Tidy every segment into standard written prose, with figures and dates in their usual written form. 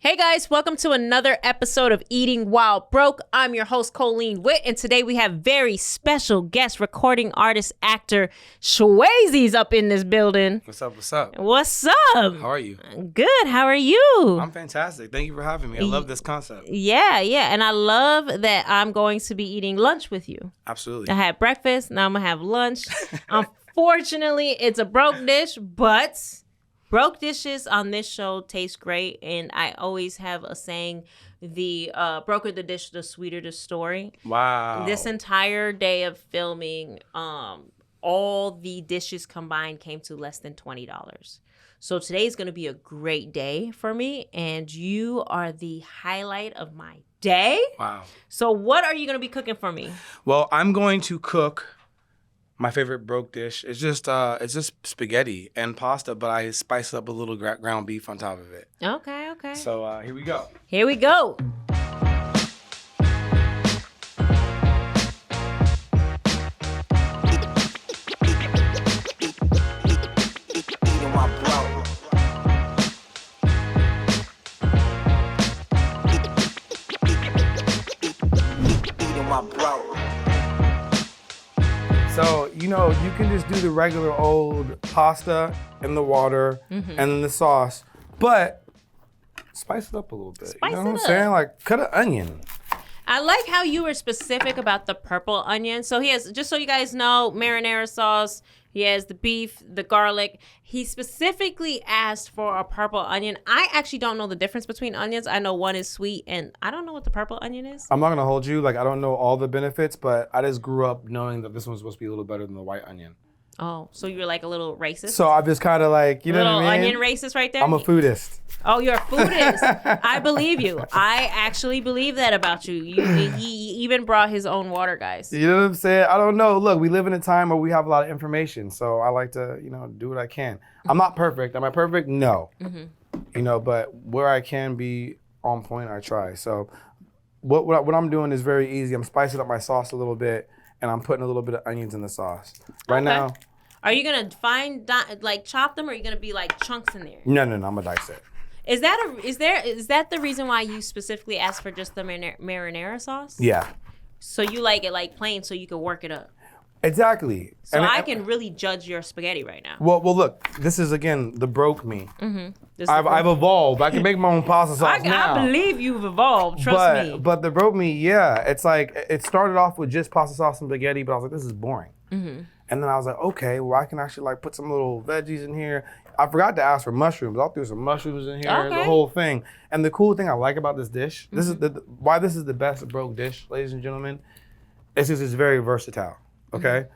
Hey guys, welcome to another episode of Eating While Broke. I'm your host, Coline Witt, and today we have very special guest recording artist, actor Shwayze's up in this building. What's up? What's up? What's up? How are you? Good. How are you? I'm fantastic. Thank you for having me. I love this concept. Yeah. And I love that I'm going to be eating lunch with you. Absolutely. I had breakfast. Now I'm going to have lunch. Unfortunately, it's a broke dish, but broke dishes on this show taste great, and I always have a saying, the broker the dish, the sweeter the story. Wow. This entire day of filming, all the dishes combined came to less than $20. So today's going to be a great day for me, and you are the highlight of my day. Wow. So what are you going to be cooking for me? Well, I'm going to cook my favorite broke dish. It's just spaghetti and pasta, but I spice up a little ground beef on top of it. Okay. So here we go. Here we go. So, you can just do the regular old pasta and the water and then the sauce, but spice it up a little bit. Spice you know it what I'm up. saying? Like, cut an onion. I like how you were specific about the purple onion. So he has, just so you guys know, marinara sauce. He has the beef, the garlic. He specifically asked for a purple onion. I actually don't know the difference between onions. I know one is sweet, and I don't know what the purple onion is. I'm not going to hold you. Like, I don't know all the benefits, but I just grew up knowing that this one's supposed to be a little better than the white onion. Oh, so you're like a little racist? So I'm just kind of like, you know what I mean? Little onion racist right there? I'm a foodist. Oh, you're a foodist. I believe you. I actually believe that about you. He even brought his own water, guys. You know what I'm saying? I don't know. Look, we live in a time where we have a lot of information, so I like to, do what I can. I'm not perfect. Am I perfect? No. But where I can be on point, I try. So what I'm doing is very easy. I'm spicing up my sauce a little bit, and I'm putting a little bit of onions in the sauce. Right now. Are you going to chop them, or are you going to be like chunks in there? No, I'm going to dice it. Is that the reason why you specifically asked for just the marinara sauce? Yeah. So you like it like plain so you can work it up? Exactly. So I can really judge your spaghetti right now. Well, look, this is, again, the broke me. I've evolved. I can make my own pasta sauce now. I believe you've evolved. Trust me. But the broke me, yeah. It's like, it started off with just pasta sauce and spaghetti, but I was like, this is boring. And then I was like, okay, well, I can actually put some little veggies in here. I forgot to ask for mushrooms. I'll throw some mushrooms in here, the whole thing. And the cool thing I like about this dish, this is why this is the best broke dish, ladies and gentlemen, is because it's very versatile, okay?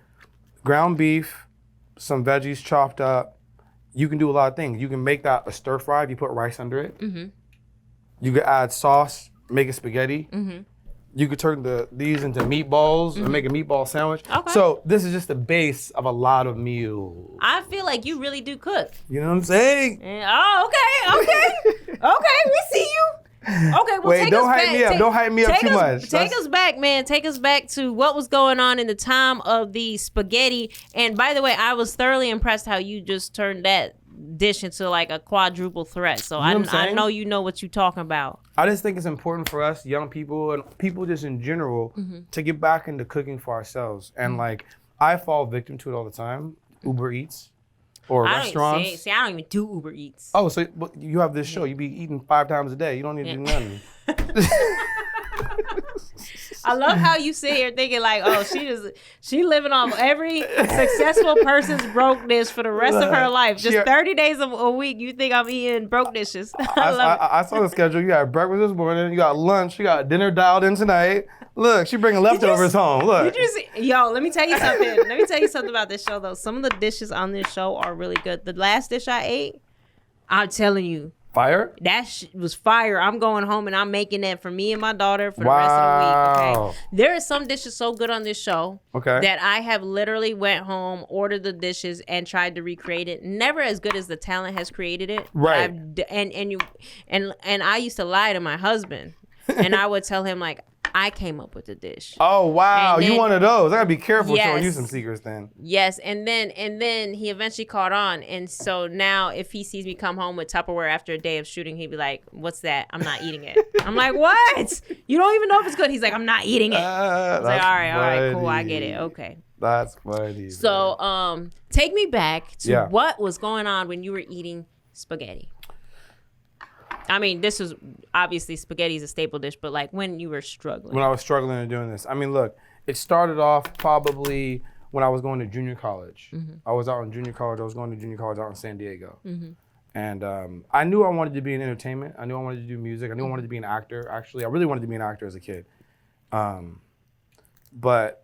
Ground beef, some veggies chopped up. You can do a lot of things. You can make that a stir fry if you put rice under it. You could add sauce, make a spaghetti. You could turn these into meatballs and make a meatball sandwich. Okay. So this is just the base of a lot of meals. I feel like you really do cook. You know what I'm saying? Okay, we see you. Okay, well, wait, don't hype me up. Don't hype me up too much. Take us back, man. Take us back to what was going on in the time of the spaghetti. And by the way, I was thoroughly impressed how you just turned that dish into like a quadruple threat. So I know you know what you're talking about. I just think it's important for us young people and people just in general to get back into cooking for ourselves. And like, I fall victim to it all the time. Uber Eats or restaurants. I don't even do Uber Eats. Oh, so you have this show. You be eating 5 times a day. You don't need to do nothing. I love how you sit here thinking like, oh, she living off every successful person's brokenness for the rest of her life. Just 30 days a week. You think I'm eating broke dishes? I saw the schedule. You got breakfast this morning. You got lunch. You got dinner dialed in tonight. Look, she bringing leftovers home. Look. Let me tell you something. Let me tell you something about this show though. Some of the dishes on this show are really good. The last dish I ate, I'm telling you. Fire? That was fire. I'm going home and I'm making that for me and my daughter for the rest of the week. Okay. There are some dishes so good on this show that I have literally went home, ordered the dishes, and tried to recreate it. Never as good as the talent has created it. Right. And I used to lie to my husband, and I would tell him like, I came up with the dish. Oh wow, And then- you one of those. I gotta be careful showing you Yes. some secrets then. Yes, and then he eventually caught on, and so now if he sees me come home with Tupperware after a day of shooting, he'd be like, "What's that? I'm not eating it." I'm like, "What? You don't even know if it's good?" He's like, "I'm not eating it." I was like, "All right, cool, I get it, okay." That's funny. So, take me back to Yeah. what was going on when you were eating spaghetti. I mean, this is obviously spaghetti is a staple dish, but like when you were struggling. When I was struggling and doing this, I mean, look, it started off probably when I was going to junior college. I was out in junior college. I was going to junior college out in San Diego. And I knew I wanted to be in entertainment. I knew I wanted to do music. I knew I wanted to be an actor, actually. I really wanted to be an actor as a kid. But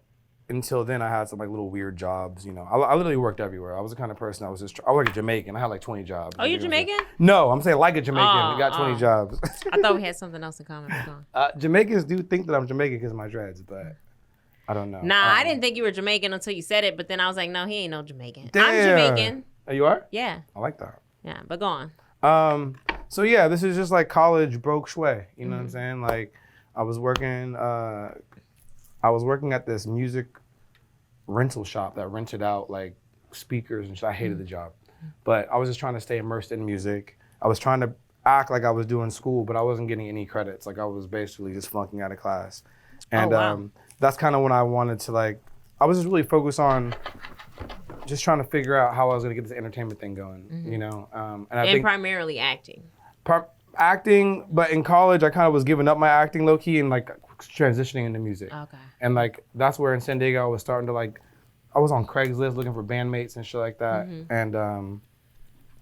until then, I had some like little weird jobs, you know. I literally worked everywhere. I was the kind of person I was like a Jamaican. I had like 20 jobs. Oh, you're Jamaican? No, I'm saying like a Jamaican. We got 20 jobs. I thought we had something else in common. Jamaicans do think that I'm Jamaican because of my dreads, but I don't know. Nah, I didn't think you were Jamaican until you said it, but then I was like, no, he ain't no Jamaican. Damn. I'm Jamaican. Oh, you are? Yeah. I like that. Yeah, but go on. So yeah, this is just like college broke Shway. You know what I'm saying? Like I was working at this music rental shop that rented out like speakers and shit. I hated the job, but I was just trying to stay immersed in music. I was trying to act like I was doing school, but I wasn't getting any credits. Like I was basically just flunking out of class. And that's kind of when I wanted to like, I was just really focused on just trying to figure out how I was gonna get this entertainment thing going, you know? And I think primarily acting. acting, but in college I kind of was giving up my acting low key and like transitioning into music. Okay. And like that's where in San Diego I was starting to like, I was on Craigslist looking for bandmates and shit like that.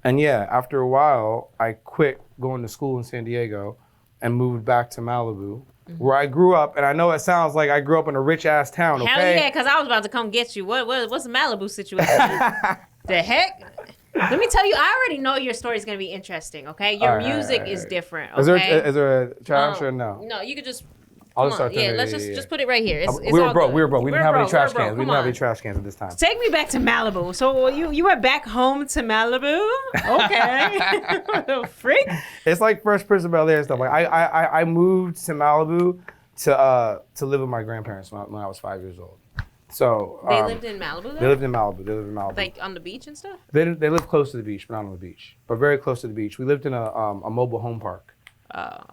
And yeah, after a while I quit going to school in San Diego and moved back to Malibu, where I grew up. And I know it sounds like I grew up in a rich ass town. Okay? Hell yeah, because I was about to come get you. What's the Malibu situation? The heck? Let me tell you, I already know your story is going to be interesting, okay? Your music is different, okay? Is there a trash or no? No, you could just... I'll Come on, start let's just put it right here. It's we were all broke. good. We were broke. We didn't have any trash We're broke. cans. We Come didn't have on. any trash cans at this time. Take me back to Malibu. So you went back home to Malibu? Okay. Little freak. It's like Fresh Prince of Bel-Air and stuff. Like I moved to Malibu to live with my grandparents when I was 5 years old. So They lived in Malibu though? They lived in Malibu. Like on the beach and stuff? They live close to the beach, but not on the beach. But very close to the beach. We lived in a mobile home park.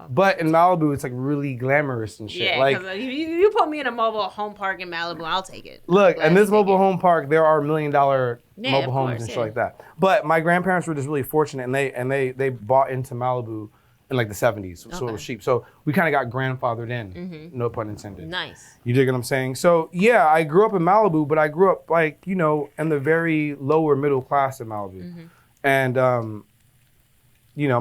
But in Malibu, it's like really glamorous and shit. Yeah, like because you put me in a mobile home park in Malibu, I'll take it. Look, in this mobile home park, there are $1 million mobile of homes course, and shit yeah. like that. But my grandparents were just really fortunate, and they bought into Malibu in like the 70s, so it was cheap. So we kind of got grandfathered in, no pun intended. Nice. You dig what I'm saying? So yeah, I grew up in Malibu, but I grew up like, you know, in the very lower middle class in Malibu. And you know,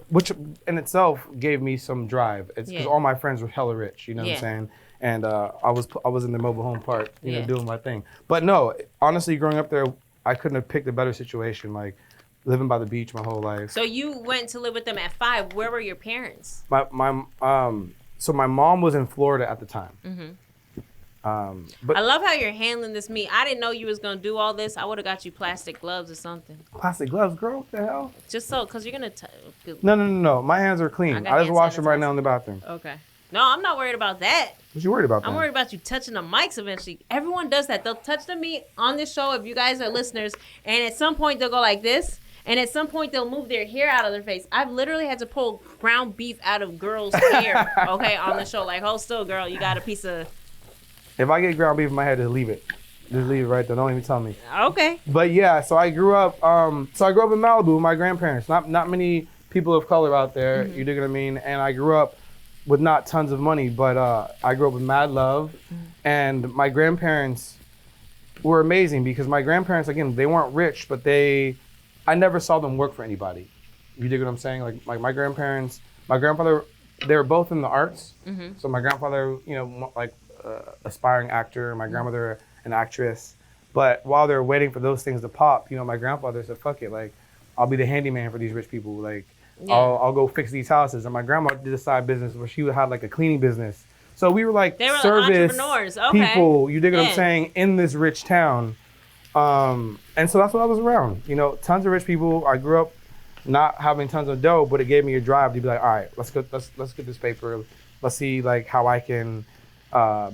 which in itself gave me some drive. It's because all my friends were hella rich, you know what I'm saying? And I was in the mobile home park, you know, doing my thing. But no, honestly, growing up there, I couldn't have picked a better situation. Like living by the beach my whole life. So you went to live with them at 5. Where were your parents? So my mom was in Florida at the time. But I love how you're handling this meat. I didn't know you was gonna do all this. I would have got you plastic gloves or something. Plastic gloves, girl? What the hell? Just so, cause you're gonna. No. My hands are clean. I just wash them right now in the bathroom. Okay. No, I'm not worried about that. What you worried about? I'm worried about you touching the mics eventually. Everyone does that. They'll touch the meat on this show if you guys are listeners, and at some point they'll go like this. And at some point, they'll move their hair out of their face. I've literally had to pull ground beef out of girls' hair, okay, on the show. Like, hold still, girl. You got a piece of... If I get ground beef in my head, just leave it. Just leave it right there. Don't even tell me. Okay. But yeah, so I grew up in Malibu with my grandparents. Not many people of color out there, you dig what I mean? And I grew up with not tons of money, but I grew up with mad love. And my grandparents were amazing because my grandparents, again, they weren't rich, but I never saw them work for anybody. You dig what I'm saying? Like my grandparents, my grandfather, they were both in the arts. So my grandfather, you know, like aspiring actor, my grandmother, an actress. But while they're waiting for those things to pop, you know, my grandfather said, fuck it, like, I'll be the handyman for these rich people. Like, I'll go fix these houses. And my grandma did a side business where she would have like a cleaning business. So we were like service entrepreneurs. people, you dig what I'm saying, in this rich town. And so that's what I was around. You know, tons of rich people. I grew up not having tons of dough, but it gave me a drive to be like, all right, let's get this paper. let's see like how I can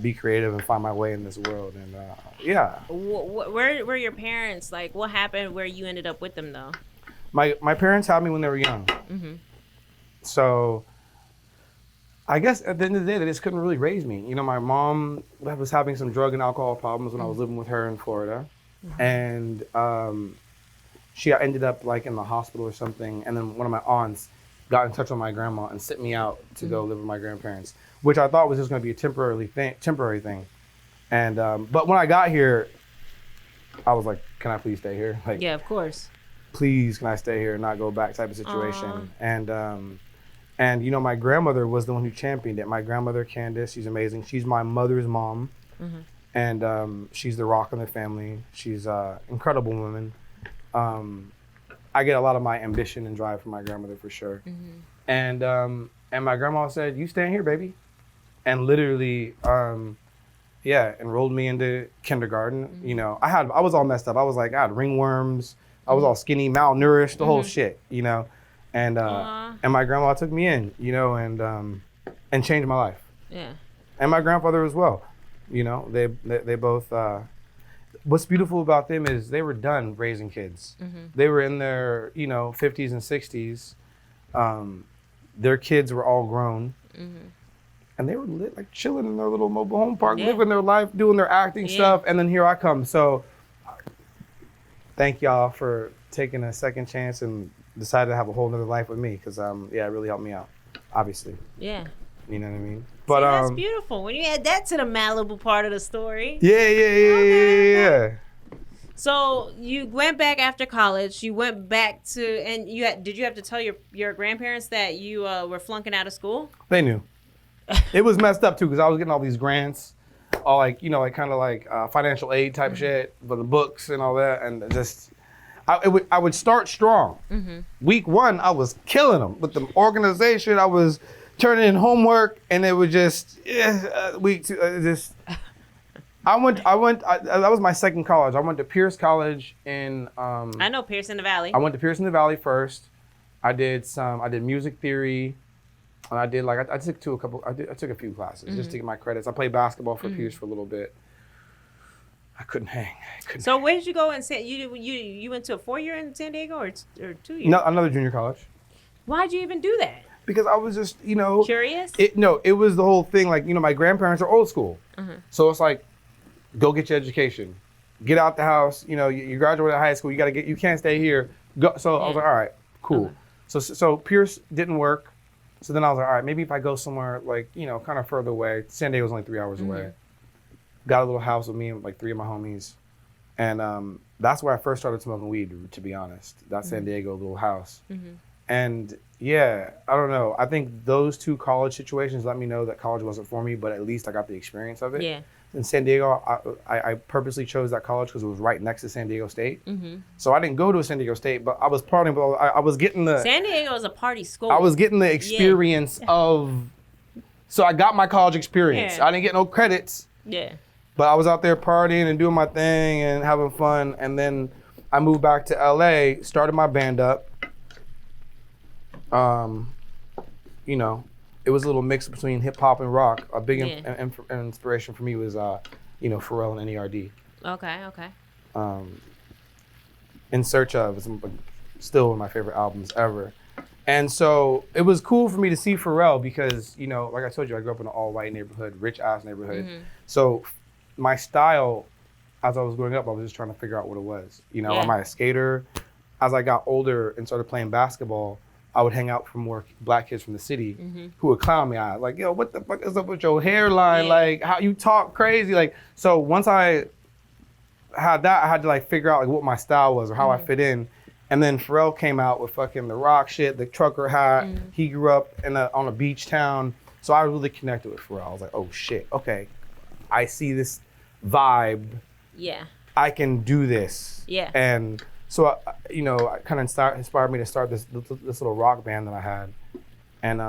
be creative and find my way in this world. And yeah. Where were your parents? Like, what happened where you ended up with them though? My parents had me when they were young. Mm-hmm. So I guess at the end of the day, they just couldn't really raise me. You know, my mom was having some drug and alcohol problems when I was living with her in Florida. And she ended up like in the hospital or something. And then one of my aunts got in touch with my grandma and sent me out to go live with my grandparents, which I thought was just going to be a temporary thing. And but when I got here, I was like, can I please stay here? Like, yeah, of course. Please, can I stay here and not go back type of situation. And you know, my grandmother was the one who championed it. My grandmother, Candace, she's amazing. She's my mother's mom. And she's the rock in the family. She's an incredible woman. I get a lot of my ambition and drive from my grandmother for sure. And my grandma said, you stay here, baby. And literally, enrolled me into kindergarten. You know, I was all messed up. I had ringworms. I was all skinny, malnourished, the whole shit, you know. And my grandma took me in, you know, and changed my life. Yeah. And my grandfather as well. You know, they both. What's beautiful about them is they were done raising kids. They were in their 50s and 60s. Their kids were all grown, and they were like chilling in their little mobile home park, living their life, doing their acting stuff. And then here I come. So thank y'all for taking a second chance and decided to have a whole nother life with me, because it really helped me out, obviously. Yeah. You know what I mean? But that's beautiful. When you add that to the Malibu part of the story. Yeah. So you went back after college. You went back to, and did you have to tell your grandparents that you were flunking out of school? They knew. It was messed up too, because I was getting all these grants, all like kind of like financial aid type shit for the books and all that, and just I would start strong. Week 1, I was killing them with the organization. I was turning in homework, and it would just week 2 just. I that was my second college. I went to Pierce College in. I know Pierce in the Valley. I went to Pierce in the Valley first. I did music theory. And I did I took a few classes just to get my credits. I played basketball for Pierce for a little bit. I couldn't hang. So where did you go and say you went to a 4-year in San Diego or 2 years? No, another junior college. Why'd you even do that? Because I was just curious. It was the whole thing. Like my grandparents are old school, so it's like, go get your education, get out the house. You graduated high school. You can't stay here. Go. So I was like, all right, cool. Okay. So Pierce didn't work. So then I was like, all right, maybe if I go somewhere like, kind of further away. San Diego was only 3 hours away. Got a little house with me and like 3 of my homies. And that's where I first started smoking weed, to be honest. That San Diego little house. And yeah, I don't know. I think those 2 college situations let me know that college wasn't for me, but at least I got the experience of it. Yeah. In San Diego, I purposely chose that college because it was right next to San Diego State. So I didn't go to San Diego State, but I was partying. But I was getting the San Diego is a party school. I was getting the experience of. So I got my college experience. Yeah. I didn't get no credits. Yeah. But I was out there partying and doing my thing and having fun. And then I moved back to LA, started my band up. It was a little mix between hip hop and rock. A big inspiration for me was, Pharrell and NERD. Okay. In Search Of is still one of my favorite albums ever. And so it was cool for me to see Pharrell because, like I told you, I grew up in an all-white neighborhood, rich-ass neighborhood. So my style, as I was growing up, I was just trying to figure out what it was. Am I a skater? As I got older and started playing basketball, I would hang out with more black kids from the city who would clown me out. Like, yo, what the fuck is up with your hairline? Like, how you talk crazy? Like, so once I had that, I had to figure out what my style was or how I fit in. And then Pharrell came out with fucking the rock shit, the trucker hat. He grew up on a beach town. So I really connected with Pharrell. I was like, oh shit, okay. I see this vibe. Yeah. I can do this. Yeah. And so, it kind of inspired me to start this little rock band that I had. And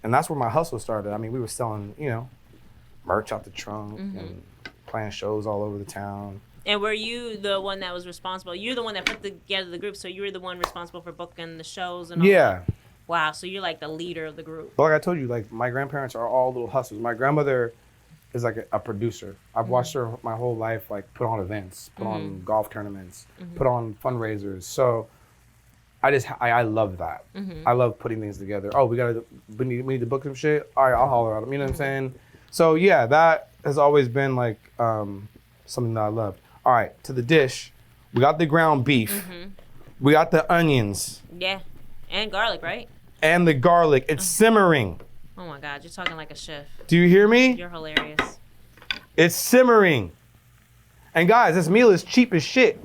that's where my hustle started. I mean, we were selling, merch out the trunk and playing shows all over the town. And were you the one that was responsible? You're the one that put together the group, so you were the one responsible for booking the shows and all that? Wow, so you're like the leader of the group. But like I told you, like my grandparents are all little hustlers. My grandmother is like a producer. I've watched her my whole life, like put on events, put on golf tournaments, put on fundraisers. So I love that. I love putting things together. Oh, we need to book some shit. All right, I'll holler at them. You know what I'm saying? So yeah, that has always been like something that I love. All right, to the dish. We got the ground beef. We got the onions. Yeah, and garlic, right? And the garlic. It's simmering. Oh my God, you're talking like a chef. Do you hear me? You're hilarious. It's simmering. And guys, this meal is cheap as shit.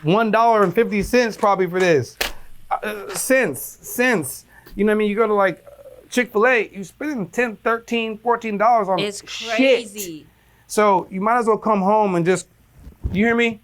$1.50 probably for this. Cents. You know what I mean? You go to like Chick-fil-A, you spending $10, $13, $14 on It's crazy. shit. So you might as well come home and just, you hear me?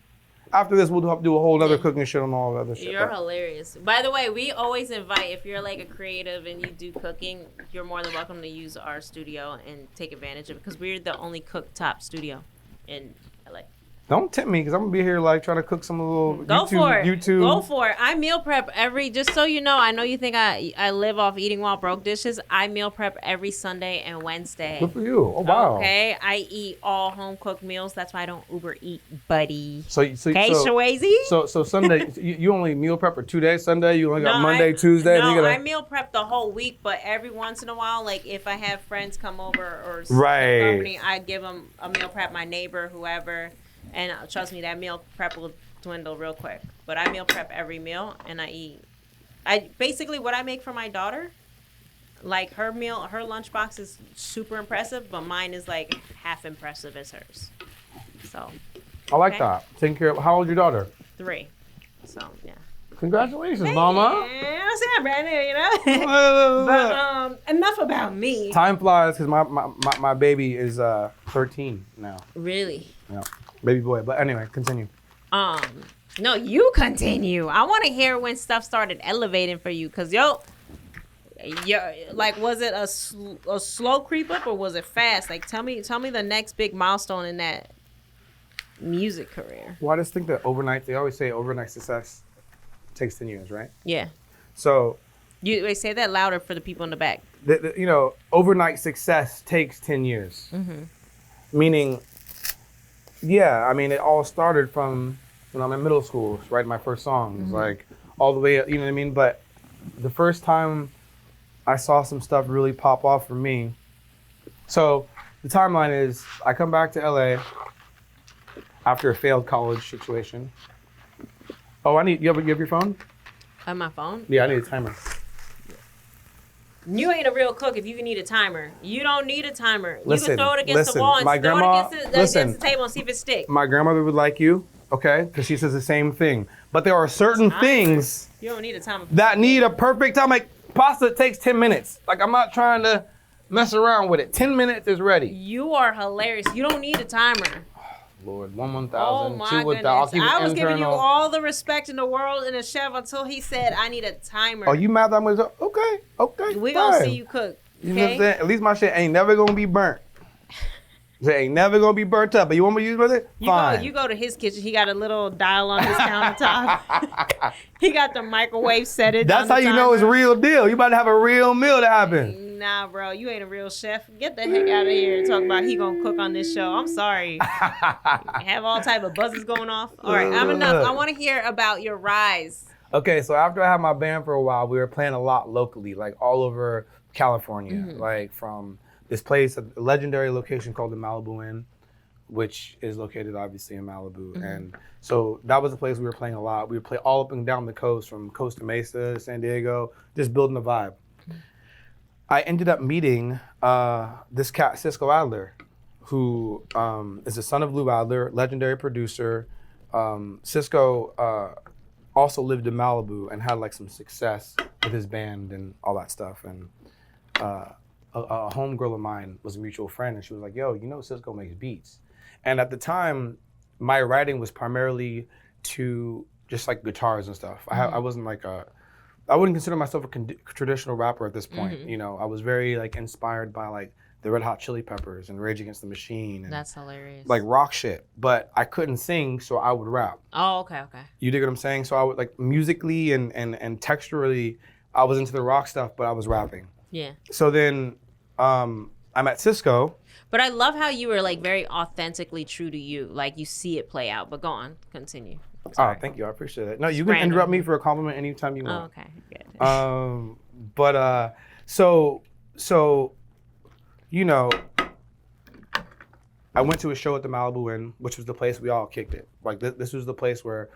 After this, we'll do a whole other cooking shit and all that other shit. You're hilarious. By the way, we always invite, if you're like a creative and you do cooking, you're more than welcome to use our studio and take advantage of it because we're the only cooktop studio in LA. Don't tempt me because I'm going to be here like trying to cook some little Go YouTube. Go for it. I meal prep just so you know, I know you think I live off eating while broke dishes. I meal prep every Sunday and Wednesday. Good for you. Oh, wow. Okay. I eat all home cooked meals. That's why I don't Uber eat, buddy. So Shwayze? So Sunday, you only meal prep for 2 days? Sunday, you only got Monday, Tuesday? No, and you gotta... I meal prep the whole week, but every once in a while, like if I have friends come over or Right. company, I give them a meal prep, my neighbor, whoever. And trust me, that meal prep will dwindle real quick. But I meal prep every meal, and I eat. I basically what I make for my daughter, like her lunchbox is super impressive, but mine is like half impressive as hers. So. I like that. Taking care of. How old is your daughter? 3. So yeah. Congratulations, mama. Yeah, I say I'm brand new, you know. But enough about me. Time flies because my baby is 13 now. Really? Yeah. Baby boy. But anyway, continue. No, you continue. I want to hear when stuff started elevating for you, cause like, was it a slow creep up or was it fast? Like, tell me the next big milestone in that music career. Well, I just think that they always say overnight success takes 10 years, right? Yeah. So. Wait, say that louder for the people in the back. Overnight success takes 10 years. Mm-hmm. Meaning. Yeah, I mean, it all started from when I'm in middle school, writing my first songs, like all the way, you know what I mean? But the first time I saw some stuff really pop off for me. So the timeline is I come back to LA after a failed college situation. Oh, you have your phone? I have my phone? Yeah, I need a timer. You ain't a real cook if you need a timer. You don't need a timer. Listen, you can throw it against the wall and throw it against the table and see if it sticks. My grandmother would like you, okay? Because she says the same thing. But there are certain things you don't need a timer that need a perfect time. Like pasta takes 10 minutes. Like I'm not trying to mess around with it. 10 minutes is ready. You are hilarious. You don't need a timer. Lord, 1,000, oh my 2,000. I was giving you all the respect in the world in a chef until he said I need a timer. Oh, you mad that I'm gonna okay. We gonna see you cook. Okay? You know what I'm saying? At least my shit ain't never gonna be burnt. It ain't never gonna be burnt up. But you want me to use with it? Fine. You go to his kitchen. He got a little dial on his countertop. He got the microwave set it. That's how you know it's real deal. You about to have a real meal to happen. Nah, bro, you ain't a real chef. Get the heck out of here and talk about he gonna cook on this show. I'm sorry. Have all type of buzzes going off. All right, I'm enough. I want to hear about your rise. Okay, so after I had my band for a while, we were playing a lot locally, like all over California, like from this place, a legendary location called the Malibu Inn, which is located obviously in Malibu. And so that was the place we were playing a lot. We would play all up and down the coast, from Costa Mesa, San Diego, just building the vibe. I ended up meeting this cat, Cisco Adler, who is the son of Lou Adler, legendary producer. Cisco also lived in Malibu and had like some success with his band and all that stuff. And a homegirl of mine was a mutual friend, and she was like, yo, you know Cisco makes beats. And at the time, my writing was primarily to just like guitars and stuff. I wasn't like I wouldn't consider myself a traditional rapper at this point. You know, I was very like inspired by like the Red Hot Chili Peppers and Rage Against the Machine. And, that's hilarious. Like rock shit. But I couldn't sing, so I would rap. Oh, okay. You dig what I'm saying? So I would like musically and texturally, I was into the rock stuff, but I was rapping. Yeah. So then I'm at Cisco. But I love how you were like very authentically true to you. Like you see it play out. But go on, continue. Sorry. Oh, thank you. I appreciate it. No, you can interrupt me for a compliment anytime you want. Oh, okay. Good. But so you know, I went to a show at the Malibu Inn, which was the place we all kicked it. Like this was the place where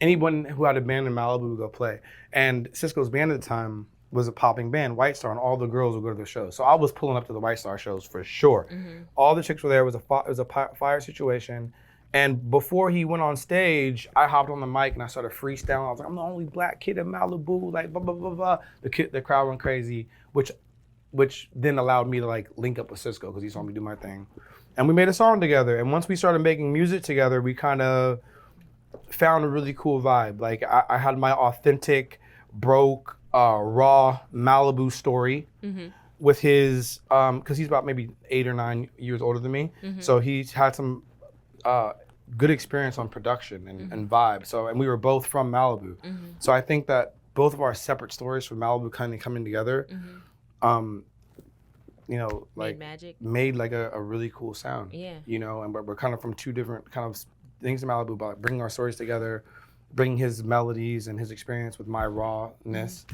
anyone who had a band in Malibu would go play. And Cisco's band at the time was a popping band, White Star, and all the girls would go to the shows. So I was pulling up to the White Star shows for sure. All the chicks were there. It was a fire situation. And before he went on stage, I hopped on the mic and I started freestyling. I was like, I'm the only black kid in Malibu, like blah, blah, blah, blah. The crowd went crazy, which then allowed me to like link up with Cisco because he saw me do my thing. And we made a song together. And once we started making music together, we kind of found a really cool vibe. Like I had my authentic, broke, raw Malibu story with his, because he's about maybe 8 or 9 years older than me. So he's had some good experience on production and vibe. So, and we were both from Malibu. So I think that both of our separate stories from Malibu kind of coming together, you know, like made like a really cool sound. Yeah. You know, and we're kind of from 2 different kind of things in Malibu, but bringing our stories together, bringing his melodies and his experience with my rawness.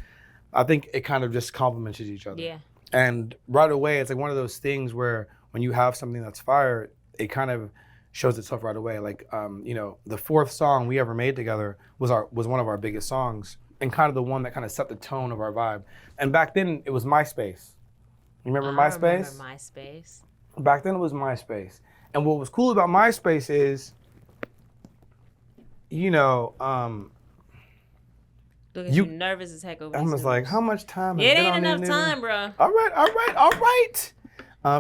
I think it kind of just complemented each other. Yeah. And right away, it's like one of those things where when you have something that's fire, it kind of shows itself right away. Like, you know, the 4th song we ever made together was one of our biggest songs and kind of the one that kind of set the tone of our vibe. And back then, it was MySpace. You remember MySpace? I remember MySpace. Back then, it was MySpace. And what was cool about MySpace is, you know, look at you nervous as heck over I was like, how much time? It ain't enough time, bro. All right.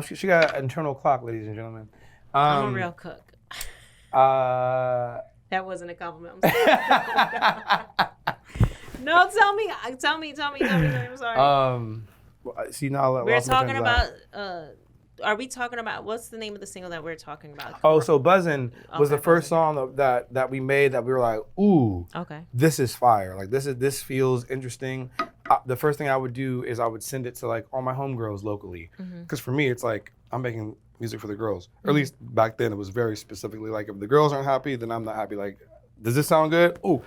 She got an internal clock, ladies and gentlemen. I'm a real cook. That wasn't a compliment. I'm sorry. No, tell me. I'm sorry. See now. We're talking about. Are we talking about what's the name of the single that we're talking about? Oh, so Buzzin' was the first song that we made that we were like, ooh, okay, this is fire. Like this feels interesting. The first thing I would do is I would send it to like all my homegirls locally, because for me it's like I'm making music for the girls. Or at least back then it was very specifically like if the girls aren't happy, then I'm not happy. Like, does this sound good? Ooh,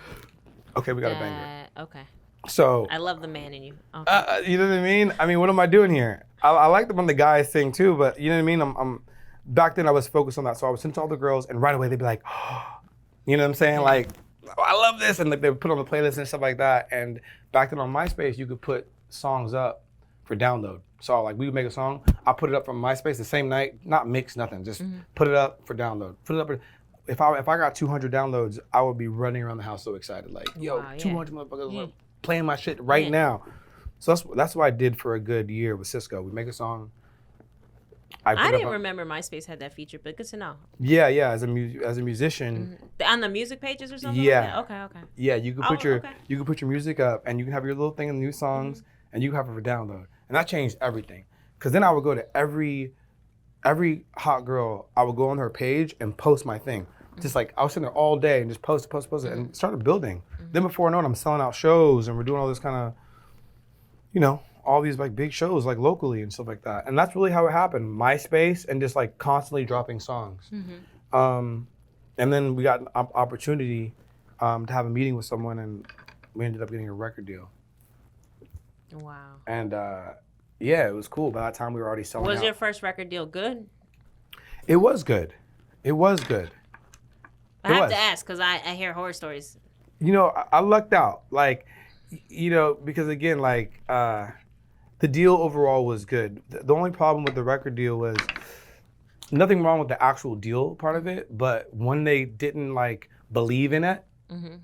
okay, we got a banger. Okay. So I love the man in you. Okay. You know what I mean? I mean, what am I doing here? I like the when the guys sing too, but you know what I mean? I'm back then I was focused on that. So I would send to all the girls and right away they'd be like, oh, you know what I'm saying? Like, oh, I love this. And like they would put on the playlist and stuff like that. And back then on MySpace, you could put songs up for download. So like we would make a song, I put it up from MySpace the same night, not mix, nothing, just put it up for download. Put it up. If I got 200 downloads, I would be running around the house so excited. Like, yo, 200 motherfuckers playing my shit right now. So that's what I did for a good year with Cisco. We make a song. I didn't remember MySpace had that feature, but good to know. Yeah. As a musician. On the music pages or something? Yeah. Like that? Okay. Yeah, you can put you can put your music up and you can have your little thing in the new songs and you can have it for download. And that changed everything. Cause then I would go to every hot girl, I would go on her page and post my thing. Just like I was sitting there all day and just post it and started building. Then before I know it, I'm selling out shows and we're doing all this kind of, you know, all these like big shows like locally and stuff like that. And that's really how it happened. MySpace and just like constantly dropping songs. And then we got an opportunity to have a meeting with someone and we ended up getting a record deal. Wow. And yeah, it was cool. By that time we were already selling out. Was your first record deal good? It was good. It was good. I have to ask because I hear horror stories. You know, I lucked out. Like, you know, because again, like, the deal overall was good. The only problem with the record deal was nothing wrong with the actual deal part of it, but when they didn't, like, believe in it,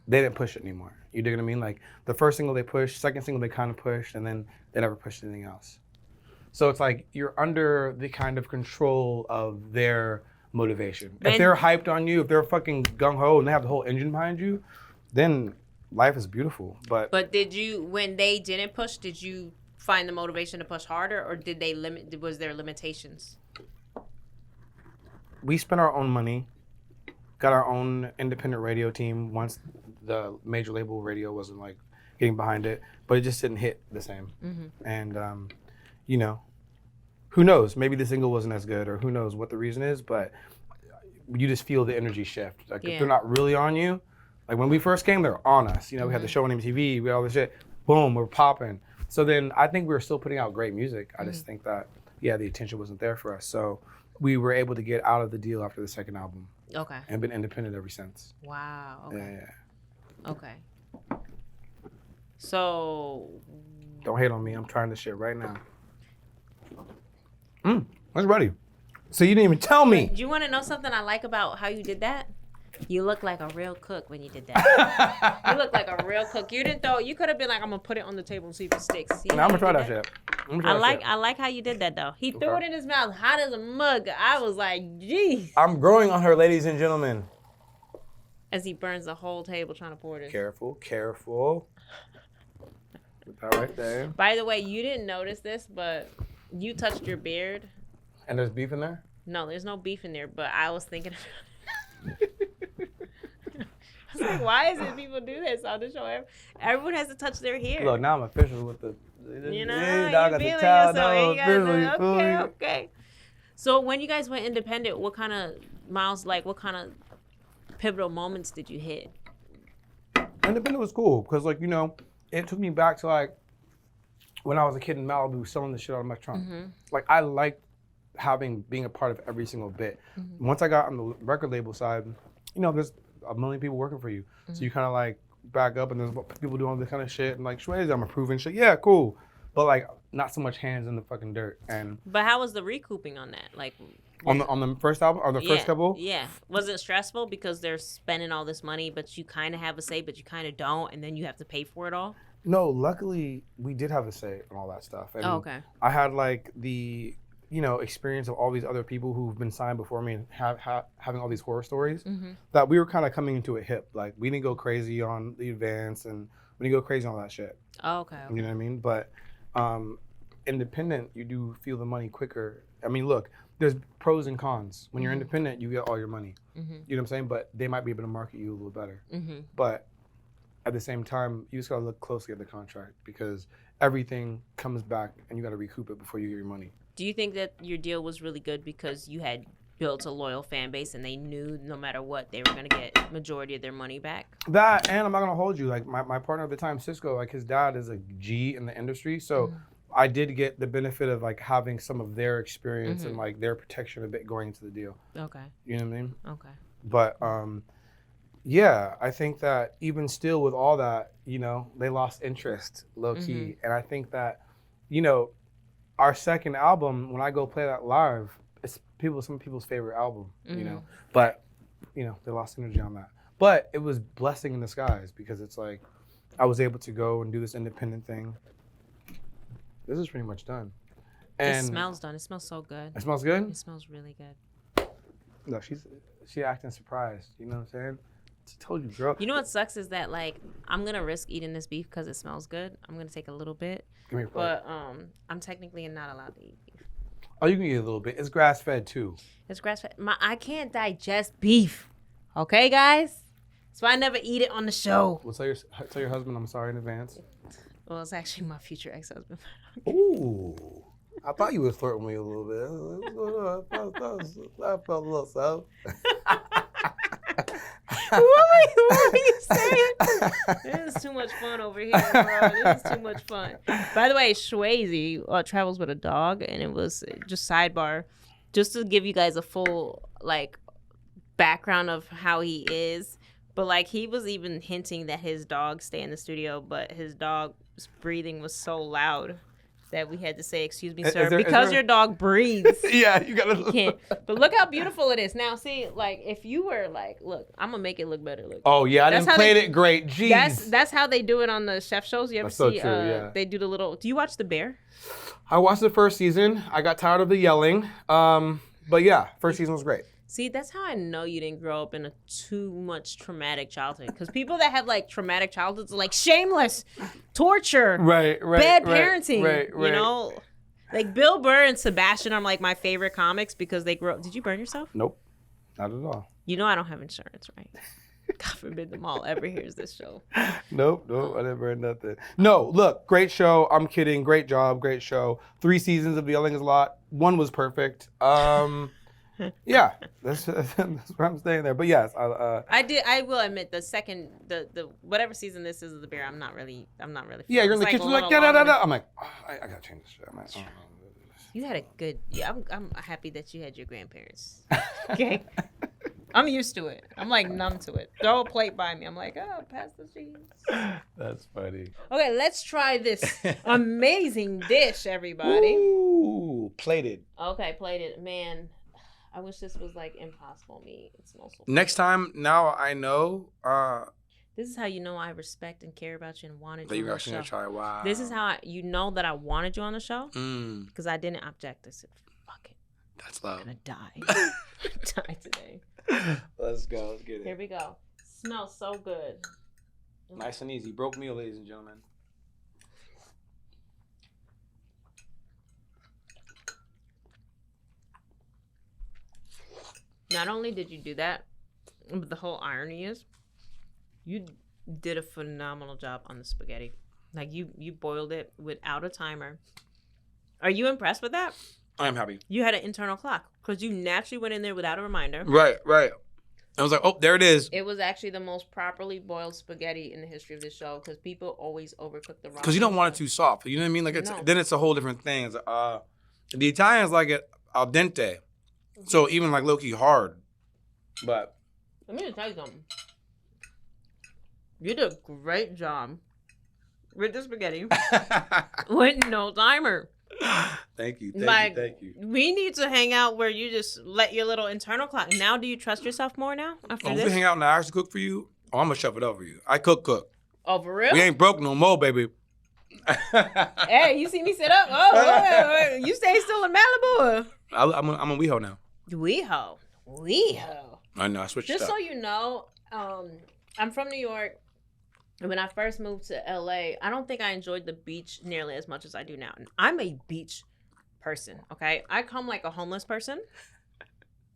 they didn't push it anymore. You dig what I mean? Like, the first single they pushed, second single they kind of pushed, and then they never pushed anything else. So it's like you're under the kind of control of their motivation. If they're hyped on you, if they're fucking gung-ho and they have the whole engine behind you, then life is beautiful. But did you, when they didn't push, did you find the motivation to push harder, or did they was there limitations? We spent our own money, got our own independent radio team once the major label radio wasn't like getting behind it, but it just didn't hit the same. And you know, who knows? Maybe the single wasn't as good, or who knows what the reason is, but you just feel the energy shift. Like if they're not really on you, like when we first came, they were on us. You know, we had the show on MTV, we had all this shit. Boom, we're popping. So then I think we were still putting out great music. I just think that, the attention wasn't there for us. So we were able to get out of the deal after the second album. Okay. And been independent ever since. Wow. Okay. Yeah. Okay. So. Don't hate on me. I'm trying this shit right now. It's ready. So you didn't even tell me. Do you want to know something I like about how you did that? You look like a real cook when you did that. You look like a real cook. You didn't throw. You could have been like, I'm gonna put it on the table and see if it sticks. I'm gonna try that shit. I like how you did that though. He threw it in his mouth, hot as a mug. I was like, geez. I'm growing on her, ladies and gentlemen. As he burns the whole table trying to pour this. Careful, careful. Put that right there. By the way, you didn't notice this, but you touched your beard. And there's beef in there? No, there's no beef in there. But I was thinking. I was like, why is it people do this on the show? Everyone has to touch their hair. Look, now I'm official with the. You know, you feeling yourself. Okay. So when you guys went independent, what kind of what kind of pivotal moments did you hit? Independent was cool because, like, you know, it took me back to like when I was a kid in Malibu selling the shit out of my trunk. Like I liked being a part of every single bit. Once I got on the record label side, you know, there's a million people working for you. So you kind of like back up and there's people doing all this kind of shit and like, Shwayze, I'm approving shit. Yeah, cool. But like not so much hands in the fucking dirt. But how was the recouping on that? Like on the first album or the first couple? Yeah. Was it stressful because they're spending all this money, but you kind of have a say, but you kind of don't, and then you have to pay for it all? No, luckily we did have a say on all that stuff. And okay. I had like the, you know, experience of all these other people who've been signed before me and having all these horror stories that we were kind of coming into it hip. Like we didn't go crazy on the advance and we didn't go crazy on all that shit. Oh, okay. You know what I mean? But independent, you do feel the money quicker. I mean, look, there's pros and cons. When you're independent, you get all your money. You know what I'm saying? But they might be able to market you a little better. But at the same time, you just gotta look closely at the contract because everything comes back and you gotta recoup it before you get your money. Do you think that your deal was really good because you had built a loyal fan base and they knew no matter what they were going to get majority of their money back? That, and I'm not going to hold you. Like my partner at the time, Cisco, like his dad is a G in the industry. So I did get the benefit of like having some of their experience and like their protection a bit going into the deal. Okay. You know what I mean? Okay. But yeah, I think that even still with all that, you know, they lost interest low key. And I think that, you know, our second album, when I go play that live, it's some people's favorite album, you know. But, you know, they lost energy on that. But it was blessing in disguise because it's like I was able to go and do this independent thing. This is pretty much done. And it smells done. It smells so good. It smells good? It smells really good. No, she acting surprised. You know what I'm saying? I told you, girl. You know what sucks is that like I'm gonna risk eating this beef because it smells good. I'm gonna take a little bit, but I'm technically not allowed to eat beef. Oh, you can eat a little bit. It's grass fed too. It's grass fed. I can't digest beef. Okay, guys. So I never eat it on the show. Well, tell your husband I'm sorry in advance. Well, it's actually my future ex-husband. Ooh. I thought you was flirting with me a little bit. I felt a little so. What were you saying? This is too much fun over here, bro. This is too much fun. By the way, Shwayze travels with a dog, and it was just sidebar, just to give you guys a full like background of how he is. But like he was even hinting that his dog stay in the studio, but his dog's breathing was so loud that we had to say, "Excuse me, sir," because your dog breathes. Yeah, you gotta. You can't. But look how beautiful it is. Now, see, like if you were like, look, I'm gonna make it look better. Look. Oh yeah, I didn't play it great. Jeez. That's how they do it on the chef shows. You ever that's so see? True, yeah. They do the little. Do you watch The Bear? I watched the first season. I got tired of the yelling. But yeah, first season was great. See, that's how I know you didn't grow up in a too much traumatic childhood. Because people that have like traumatic childhoods are like shameless, torture, bad parenting. Right. You know, like Bill Burr and Sebastian are like my favorite comics because they grew up. Did you burn yourself? Nope, not at all. You know I don't have insurance, right? God forbid them all ever hears this show. Nope, I never heard nothing. No, look, great show. I'm kidding. Great job, great show. 3 seasons of Yelling is a Lot. 1 was perfect. Yeah, that's what I'm saying there. But yes, I will admit the second, the whatever season this is of the beer, I'm not really. Yeah, you're in the kitchen like da. I'm like, I gotta change this shit. I'm like, You had a good. Yeah, I'm happy that you had your grandparents. Okay. I'm used to it. I'm like numb to it. Throw a plate by me. I'm like, oh, pass the cheese. That's funny. Okay, let's try this amazing dish, everybody. Ooh, plated. Okay, plated. Man, I wish this was like impossible meat. It smells so Next time, now I know. This is how you know I respect and care about you and wanted That you you on actually the gonna show. try. Wow. This is how you know that I wanted you on the show. Because I didn't object. I said, fuck it. That's love. I'm gonna die. Die today. Let's go. Let's get it. Here we go. Smells so good. Nice and easy. Broke meal, ladies and gentlemen. Not only did you do that, but the whole irony is you did a phenomenal job on the spaghetti. Like you boiled it without a timer. Are you impressed with that? I'm happy. You had an internal clock because you naturally went in there without a reminder. Right. I was like, oh, there it is. It was actually the most properly boiled spaghetti in the history of this show because people always overcook the wrong. Because you don't want it too soft. You know what I mean? Like then it's a whole different thing. It's, the Italians like it al dente, so even like low key hard. But let me just tell you something. You did a great job with the spaghetti with no timer. Thank you. We need to hang out where you just let your little internal clock. Now, do you trust yourself more now after this? If we hang out and I actually cook for you, I'm gonna shove it over you. I cook. Oh, for real? We ain't broke no more, baby. Hey, you see me sit up? Oh, you stay still in Malibu? I'm a WeHo now. WeHo. I know. I switched. Just so you know, I'm from New York. And when I first moved to LA, I don't think I enjoyed the beach nearly as much as I do now. I'm a beach person, okay? I come like a homeless person.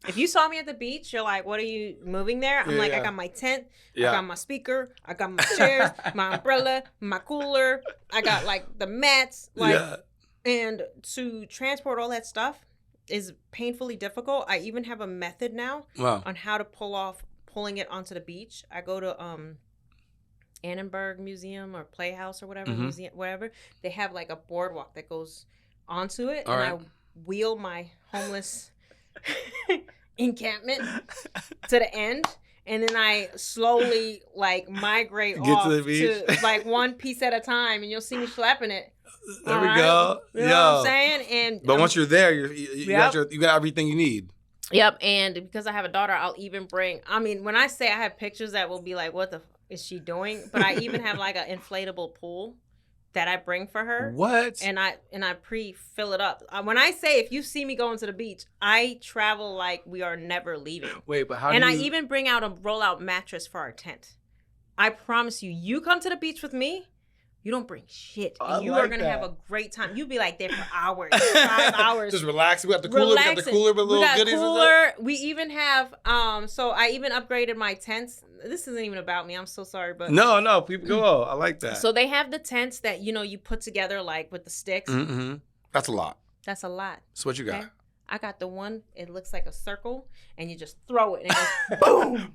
If you saw me at the beach, you're like, what are you moving there? I'm like, I got my tent, I got my speaker, I got my chairs, my umbrella, my cooler, I got like the mats. And to transport all that stuff is painfully difficult. I even have a method now on how to pulling it onto the beach. I go to Annenberg Museum or Playhouse or whatever, museum, whatever. They have like a boardwalk that goes onto it. I wheel my homeless encampment to the end. And then I slowly like migrate off to the beach to like one piece at a time. And you'll see me slapping it. There we go. You know what I'm saying? But once you're there, you got everything you need. Yep. And because I have a daughter, I'll even bring, when I say I have pictures that will be like, what the is she doing? But I even have like an inflatable pool that I bring for her. What? And I pre-fill it up. When I say if you see me going to the beach, I travel like we are never leaving. Wait, but how and I even bring out a roll-out mattress for our tent. I promise you come to the beach with me, you don't bring shit. And you are going to have a great time. You'll be like there for hours, 5 hours. Just relax. We got the cooler. We got the cooler with little goodies. We even have, so I even upgraded my tents. This isn't even about me. I'm so sorry. But No, people go. I like that. So they have the tents that, you put together like with the sticks. Mm-hmm. That's a lot. That's a lot. So what you got? Okay? I got the one, it looks like a circle, and you just throw it, and it goes boom.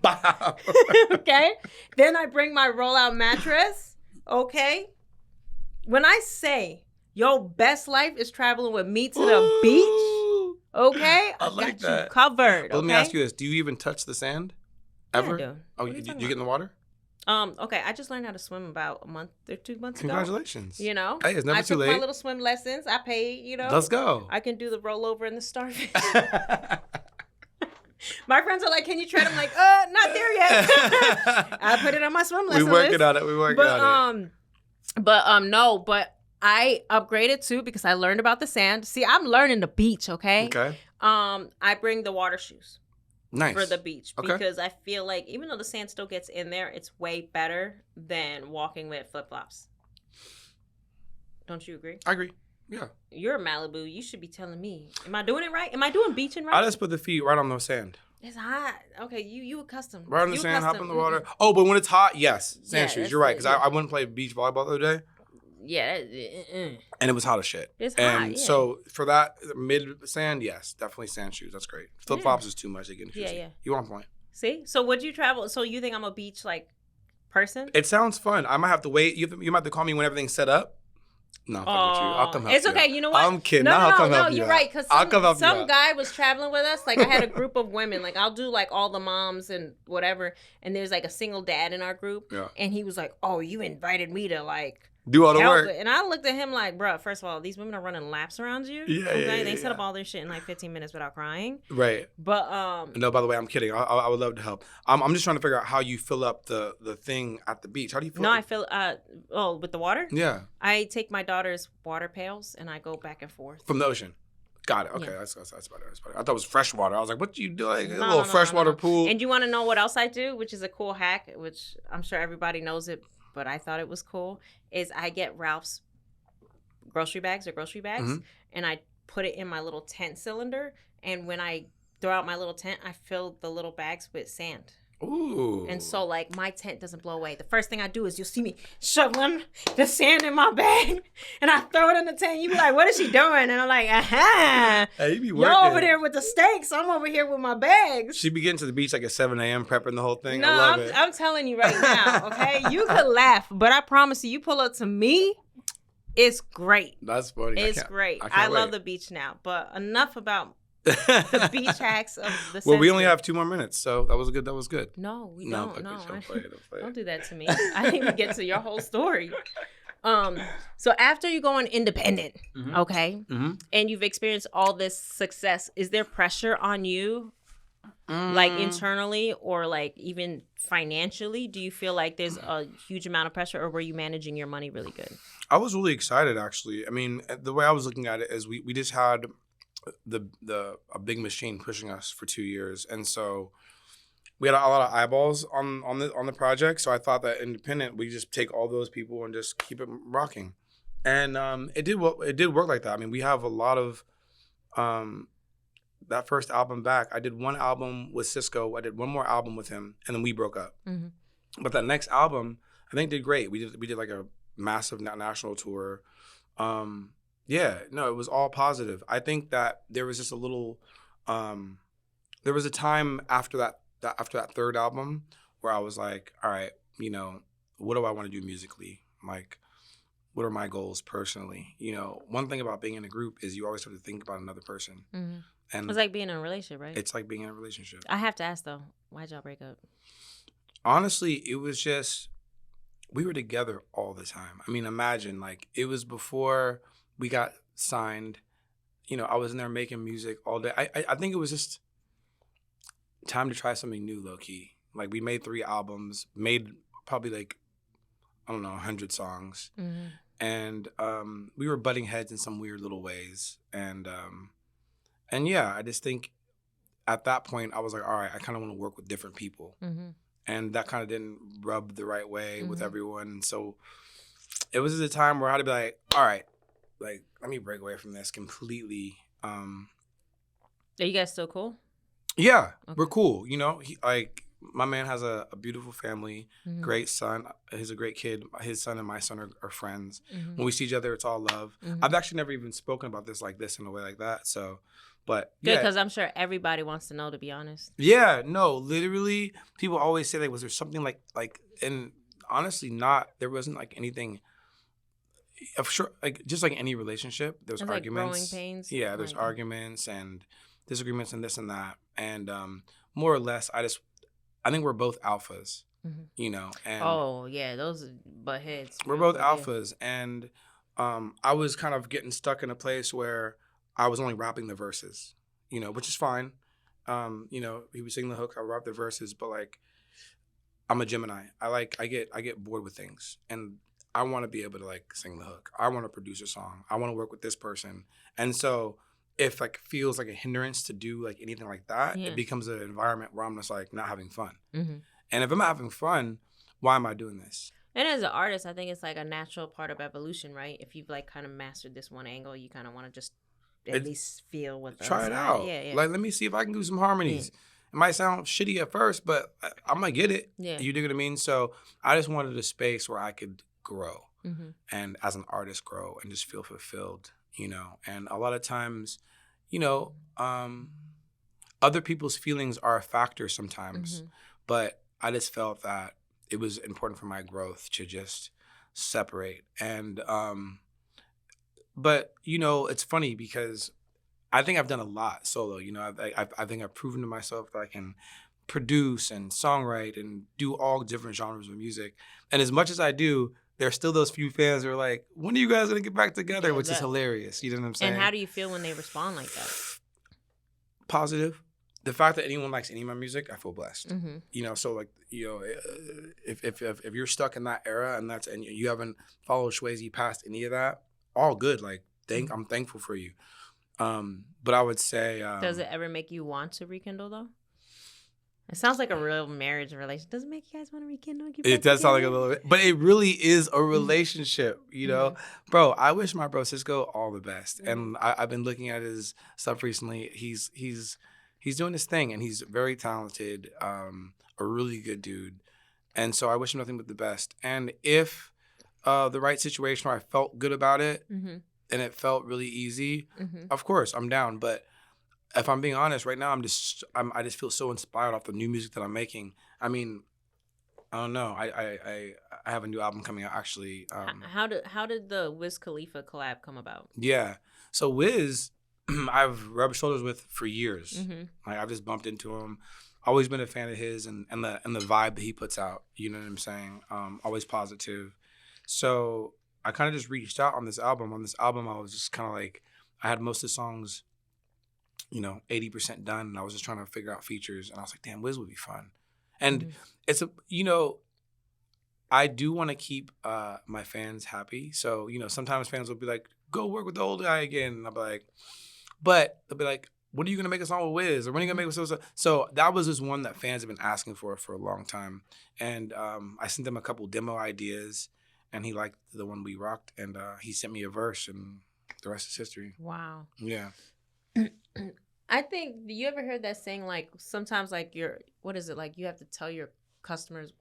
Okay? Then I bring my roll-out mattress. Okay? When I say your best life is traveling with me to the beach, okay? I like got that. you covered. Let me ask you this. Do you even touch the sand? Ever? Yeah, I do. Oh, you get in the water? Okay, I just learned how to swim about a month or 2 months ago. Congratulations. Hey, it's never too late. I took my little swim lessons. I paid, Let's go. I can do the rollover and the starfish. My friends are like, can you tread? I'm like, not there yet. I put it on my swim lesson We working on it. But I upgraded too because I learned about the sand. See, I'm learning the beach, okay? Okay. I bring the water shoes. Nice. For the beach because I feel like even though the sand still gets in there, it's way better than walking with flip-flops. Don't you agree? I agree. Yeah. You're a Malibu. You should be telling me. Am I doing it right? Am I doing beaching right? I just put the feet right on the sand. It's hot. Okay, you accustomed. Right in the You sand, hop in accustomed. the water. Oh, but when it's hot, yes, sand Yeah, shoes. that's You're right, it, because yeah. I went and played beach volleyball the other day, Yeah. and it was hot as shit. It's and hot, yeah. so for that mid sand, yes, definitely sand shoes. That's great. Flip flops is too much. They get confusing. Yeah. You on point. See? So would you travel? So you think I'm a beach like person? It sounds fun. I might have to wait. You might have to call me when everything's set up. No, I'm fucking with you. I'll come help it's you okay. out. You know what? I'm kidding. No, I'll come help you you're out. right. Because I'll come help you some out. guy was traveling with us. Like I had a group of women. Like I'll do like all the moms and whatever. And there's like a single dad in our group. Yeah. And he was like, "Oh, you invited me to like do all the help work." it." And I looked at him like, "Bruh, first of all, these women are running laps around you. Yeah, okay? yeah, They set yeah. up all their shit in like 15 minutes without crying." Right. But No, by the way, I'm kidding. I would love to help. I'm just trying to figure out how you fill up the thing at the beach. How do you fill no, it? I feel with the water. Yeah. I take my daughter's water pails and I go back and forth. From the ocean. Got it. Okay, Yeah. that's better. That's better. I thought it was fresh water. I was like, what do you do? Like a No, little freshwater pool. And you want to know what else I do, which is a cool hack, which I'm sure everybody knows it, but I thought it was cool, is I get Ralph's grocery bags, Mhm. and I put it in my little tent cylinder. And when I throw out my little tent, I fill the little bags with sand. Ooh. And so, like, my tent doesn't blow away. The first thing I do is you'll see me shoveling the sand in my bag, and I throw it in the tent. You be like, what is she doing? And I'm like, aha. Hey, you be working. You're over there with the steaks. I'm over here with my bags. She be getting to the beach like at 7 a.m. prepping the whole thing. No, I love it. I'm telling you right now, okay? You could laugh, but I promise you pull up to me, it's great. That's funny. It's great. I I can't love wait. the beach now, but enough about the beach hacks of the Well, we only century. have 2 more minutes, so that was good. No, we No, don't. okay, No, don't play it, don't play it. don't do that to me. I didn't even get to your whole story. So after you going independent, Mhm. okay, Mm-hmm. and you've experienced all this success, is there pressure on you, like internally or like even financially? Do you feel like there's a huge amount of pressure, or were you managing your money really good? I was really excited, actually. I mean, the way I was looking at it is we just had a big machine pushing us for 2 years, and so we had a lot of eyeballs on the project. So I thought that independent, we just take all those people and just keep it rocking, and it did work like that. I mean, we have a lot of that first album back. I did one album with Cisco. I did one more album with him, and then we broke up. Mm-hmm. But that next album, I think, did great. We did like a massive national tour. Yeah, no, it was all positive. I think that there was just a little, there was a time after that third album where I was like, all right, you know, what do I want to do musically? Like, what are my goals personally? You know, one thing about being in a group is you always have to think about another person. Mm-hmm. And It's like being in a relationship, right? it's like being in a relationship. I have to ask though, why'd y'all break up? Honestly, it was just, we were together all the time. I mean, imagine, like, it was before we got signed. You know, I was in there making music all day. I think it was just time to try something new, low key. Like, we made 3 albums, made probably like, I don't know, 100 songs. Mm-hmm. And we were butting heads in some weird little ways. And yeah, I just think at that point, I was like, all right, I kind of want to work with different people. Mm-hmm. And that kind of didn't rub the right way with Mhm. everyone. And so it was at a time where I had to be like, all right, like, let me break away from this completely. Are you guys still cool? Yeah, Okay. we're cool. You know, my man has a beautiful family, Mhm. great son. He's a great kid. His son and my son are friends. Mhm. When we see each other, it's all love. Mhm. I've actually never even spoken about this in a way like that. So, but Good, yeah. because I'm sure everybody wants to know, to be honest. Yeah, no, literally, people always say, like, was there something like, and honestly, not. There wasn't like anything. Of sure, like just like any relationship, there's It's like arguments. growing pains. Yeah, there's Like- arguments and disagreements and this and that, and more or less, I think we're both alphas, Mhm. you know, and Oh yeah, those are butt heads. we're real both quick, yeah. alphas, and I was kind of getting stuck in a place where I was only rapping the verses, you know, which is fine. You know, he was singing the hook, I rap the verses, but like, I'm a Gemini. I get bored with things, and I want to be able to like sing the hook. I want to produce a song. I want to work with this person, and so if like feels like a hindrance to do like anything like that, Yeah. it becomes an environment where I'm just like not having fun. Mhm. And if I'm not having fun, why am I doing this? And as an artist, I think it's like a natural part of evolution, right? If you've like kind of mastered this one angle, you kind of want to just at It's- least feel what the Try other it side- out. Yeah, yeah. Like, let me see if I can do some harmonies. might sound shitty at first, but I'm gonna get it. Yeah. You dig what I mean? So I just wanted a space where I could grow and as an artist grow and just feel fulfilled, you know. And a lot of times, you know, other people's feelings are a factor sometimes, but I just felt that it was important for my growth to just separate. And but you know, it's funny because I think I've done a lot solo. You know, I think I've proven to myself that I can produce and songwrite and do all different genres of music. And as much as I do, there's still those few fans who are like, when are you guys gonna get back together? Which is hilarious. You know what I'm saying? And how do you feel when they respond like that? Positive. The fact that anyone likes any of my music, I feel blessed. You know, so like, you know, if you're stuck in that era and you haven't followed Shwayze past any of that, all good. Like, I'm thankful for you. But I would say, does it ever make you want to rekindle though? It sounds like a real marriage relationship. Does it make you guys want to rekindle? It does sound like a little bit, but it really is a relationship, you know? Bro, I wish my bro Cisco all the best. And I've been looking at his stuff recently. He's doing his thing and he's very talented, a really good dude. And so I wish him nothing but the best. And if the right situation where I felt good about it and it felt really easy, of course, I'm down. But if I'm being honest, right now, I just feel so inspired off the new music that I'm making. I mean, I don't know. I have a new album coming out actually. How did the Wiz Khalifa collab come about? Yeah. So Wiz, I've rubbed shoulders with for years. Like I've just bumped into him. Always been a fan of his and the vibe that he puts out. You know what I'm saying? Always positive. So I kind of just reached out on this album. On this album, I was just kind of like, I had most of the songs, you know, 80% done, and I was just trying to figure out features. And I was like, damn, Wiz would be fun. And it's you know, I do want to keep my fans happy. So, you know, sometimes fans will be like, go work with the old guy again. And I'll be like, but they'll be like, when are you going to make a song with Wiz? Or when are you going to make a song? So that was just one that fans have been asking for a long time. And I sent them a couple demo ideas, and he liked the one we rocked. And he sent me a verse, and the rest is history. Wow. Yeah. I think, you ever heard that saying, like, sometimes, like, what is it, like, you have to tell your customers,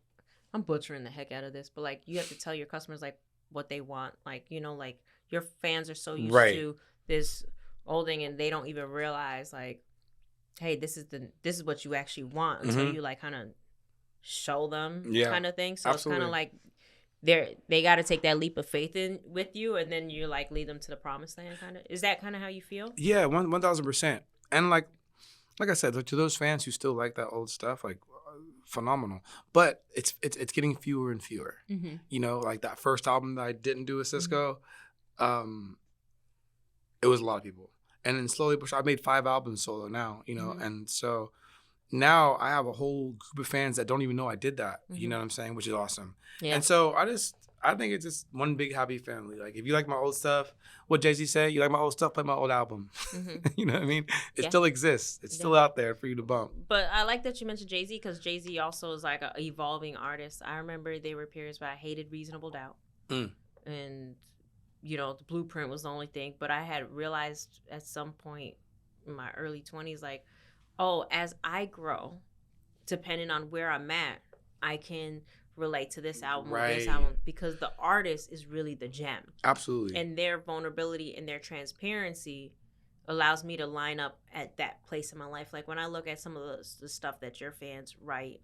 I'm butchering the heck out of this, but, like, you have to tell your customers, like, what they want. Like, you know, like, your fans are so used to this old thing, and they don't even realize, like, hey, this is what you actually want until you, like, kind of show them kind of thing. So it's kind of like, they got to take that leap of faith in with you, and then you like lead them to the promised land. Kind of, is that kind of how you feel? Yeah, 1,000%. And like I said, like, to those fans who still like that old stuff, like phenomenal. But it's getting fewer and fewer. You know, like that first album that I didn't do with Cisco, it was a lot of people. And then slowly, I made 5 albums solo now. You know, and so now I have a whole group of fans that don't even know I did that. You know what I'm saying? Which is awesome. Yeah. And so I think it's just one big happy family. Like, if you like my old stuff, what Jay-Z said, you like my old stuff, play my old album. You know what I mean? It still exists. It's still out there for you to bump. But I like that you mentioned Jay-Z, because Jay-Z also is like an evolving artist. I remember there were periods where I hated Reasonable Doubt. And, you know, the Blueprint was the only thing. But I had realized at some point in my early 20s, like, oh, as I grow, depending on where I'm at, I can relate to this album or this album, because the artist is really the gem. Absolutely. And their vulnerability and their transparency allows me to line up at that place in my life. Like, when I look at some of the stuff that your fans write,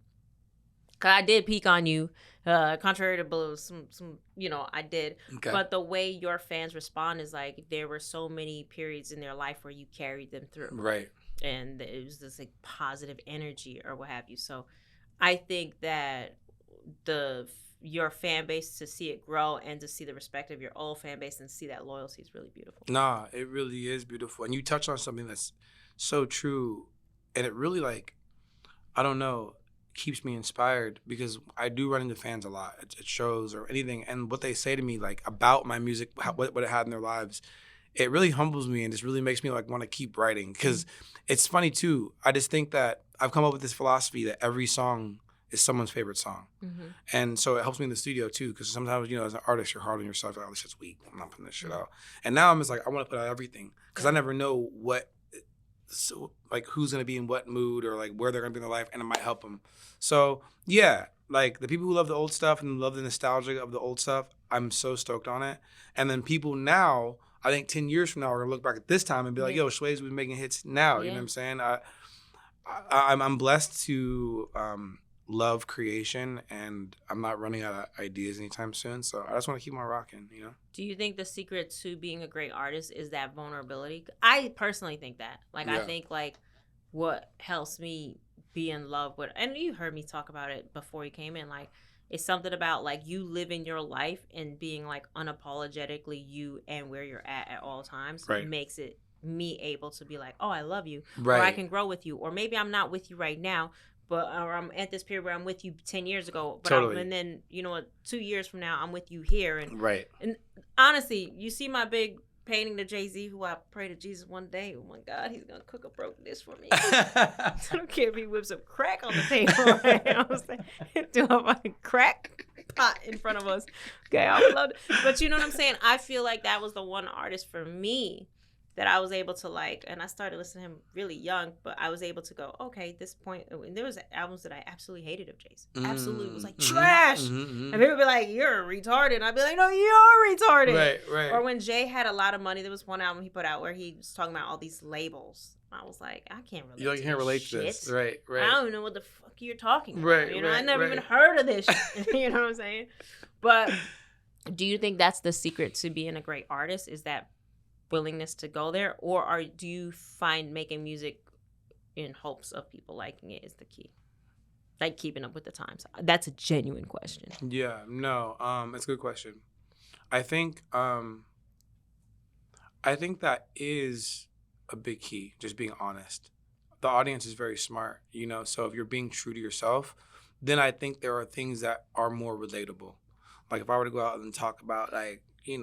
because I did peek on you, contrary to some, you know, I did. Okay. But the way your fans respond is like, there were so many periods in their life where you carried them through. Right. And it was this like positive energy or what have you. So I think that your fan base, to see it grow and to see the respect of your old fan base and see that loyalty is really beautiful. Nah, it really is beautiful. And you touch on something that's so true. And it really, like, I don't know, keeps me inspired, because I do run into fans a lot at shows or anything. And what they say to me, like, about my music, what it had in their lives, it really humbles me and just really makes me like want to keep writing. Because it's funny too. I just think that I've come up with this philosophy that every song is someone's favorite song. And so it helps me in the studio too, because sometimes, you know, as an artist, you're hard on yourself. Like, oh, this shit's weak. I'm not putting this shit out. And now I'm just like, I want to put out everything, because I never know what so like who's gonna be in what mood or like where they're gonna be in their life, and it might help them. So yeah, like the people who love the old stuff and love the nostalgia of the old stuff, I'm so stoked on it. And then people now, I think 10 years from now, are gonna look back at this time and be like, yo, Shwayze was making hits now. You know what I'm saying? I'm blessed to love creation, and I'm not running out of ideas anytime soon. So I just want to keep on rocking, you know? Do you think the secret to being a great artist is that vulnerability? I personally think that. Like, I think, like, what helps me be in love with, and you heard me talk about it before you came in, like, it's something about, like, you living your life and being, like, unapologetically you and where you're at all times makes it me able to be like, oh, I love you, or I can grow with you, or maybe I'm not with you right now, but or I'm at this period where I'm with you 10 years ago, but and then 2 years from now I'm with you here, and and honestly, you see my big painting to Jay-Z, who I pray to Jesus one day, oh my God, he's gonna cook a broken dish for me. I don't care if he whips some crack on the table, right? I was like, do a fucking crack pot in front of us. Okay, I would love to. But you know what I'm saying? I feel like that was the one artist for me that I was able to like, and I started listening to him really young, but I was able to go, okay, this point, and there was albums that I absolutely hated of Jay's. Absolutely. It was like trash. And people would be like, you're retarded. And I'd be like, no, you're retarded. Right. Or when Jay had a lot of money, there was one album he put out where he was talking about all these labels. I was like, I can't relate to can't relate to this. Right. I don't even know what the fuck you're talking about. I never even heard of this shit. You know what I'm saying? But do you think that's the secret to being a great artist, is that willingness to go there, or do you find making music in hopes of people liking it is the key, like keeping up with the times? That's a genuine question. It's a good question. I think that is a big key, just being honest. The audience is very smart, so if you're being true to yourself, then I think there are things that are more relatable. Like if I were to go out and talk about like I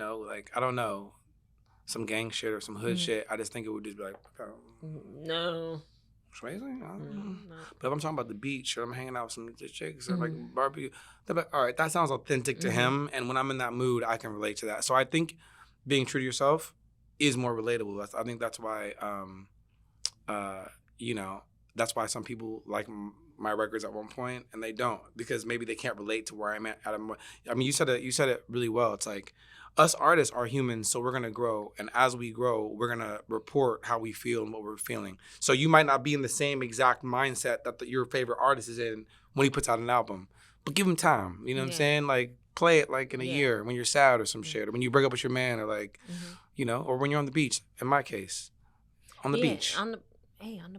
don't know, some gang shit or some hood shit, I just think it would just be like, no. Shwayze? No. But if I'm talking about the beach or I'm hanging out with some chicks or like barbecue, they're like, all right, that sounds authentic to him. And when I'm in that mood, I can relate to that. So I think being true to yourself is more relatable. I think that's why, that's why some people like my records at one point and they don't, because maybe they can't relate to where I'm at. I mean, you said it really well. It's like, us artists are humans, so we're going to grow. And as we grow, we're going to report how we feel and what we're feeling. So you might not be in the same exact mindset that your favorite artist is in when he puts out an album. But give him time. You know what I'm saying? Like, play it like in a year when you're sad or some shit. Or when you break up with your man or like, or when you're on the beach. In my case, on the beach. On the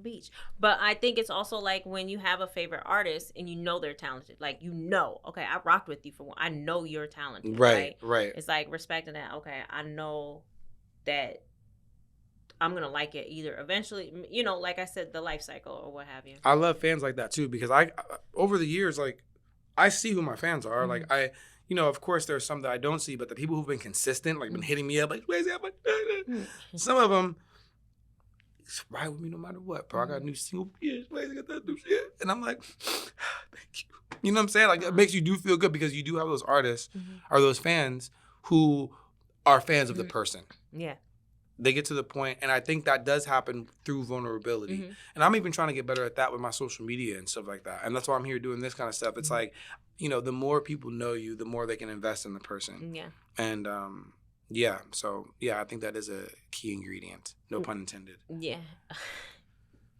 beach. But I think it's also like when you have a favorite artist and they're talented. Like, okay, I rocked with you for one. I know you're talented. Right. It's like respecting that. Okay, I know that I'm going to like it either eventually, like I said, the life cycle or what have you. I love fans like that too, because I over the years, like, I see who my fans are. Like, of course there's some that I don't see, but the people who've been consistent, like been hitting me up, like, some of them, ride with me no matter what, bro. I got a new single. Yeah, I got that new shit. And I'm like, thank you. You know what I'm saying? Like, it makes you do feel good because you do have those artists or those fans who are fans of the person. Yeah. They get to the point, and I think that does happen through vulnerability. And I'm even trying to get better at that with my social media and stuff like that. And that's why I'm here doing this kind of stuff. It's like, the more people know you, the more they can invest in the person. Yeah. And, I think that is a key ingredient. No pun intended. Yeah.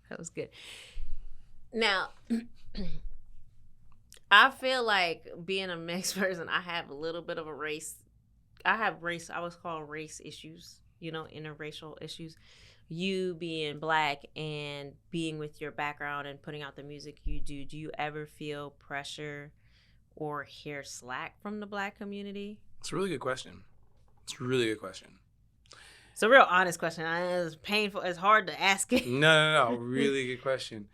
That was good. Now, I feel like being a mixed person, I have a little bit of a race. I was called race issues, interracial issues. You being Black and being with your background and putting out the music you do you ever feel pressure or hear slack from the Black community? It's a really good question. It's a real honest question. It's painful. It's hard to ask it. No. Really good question.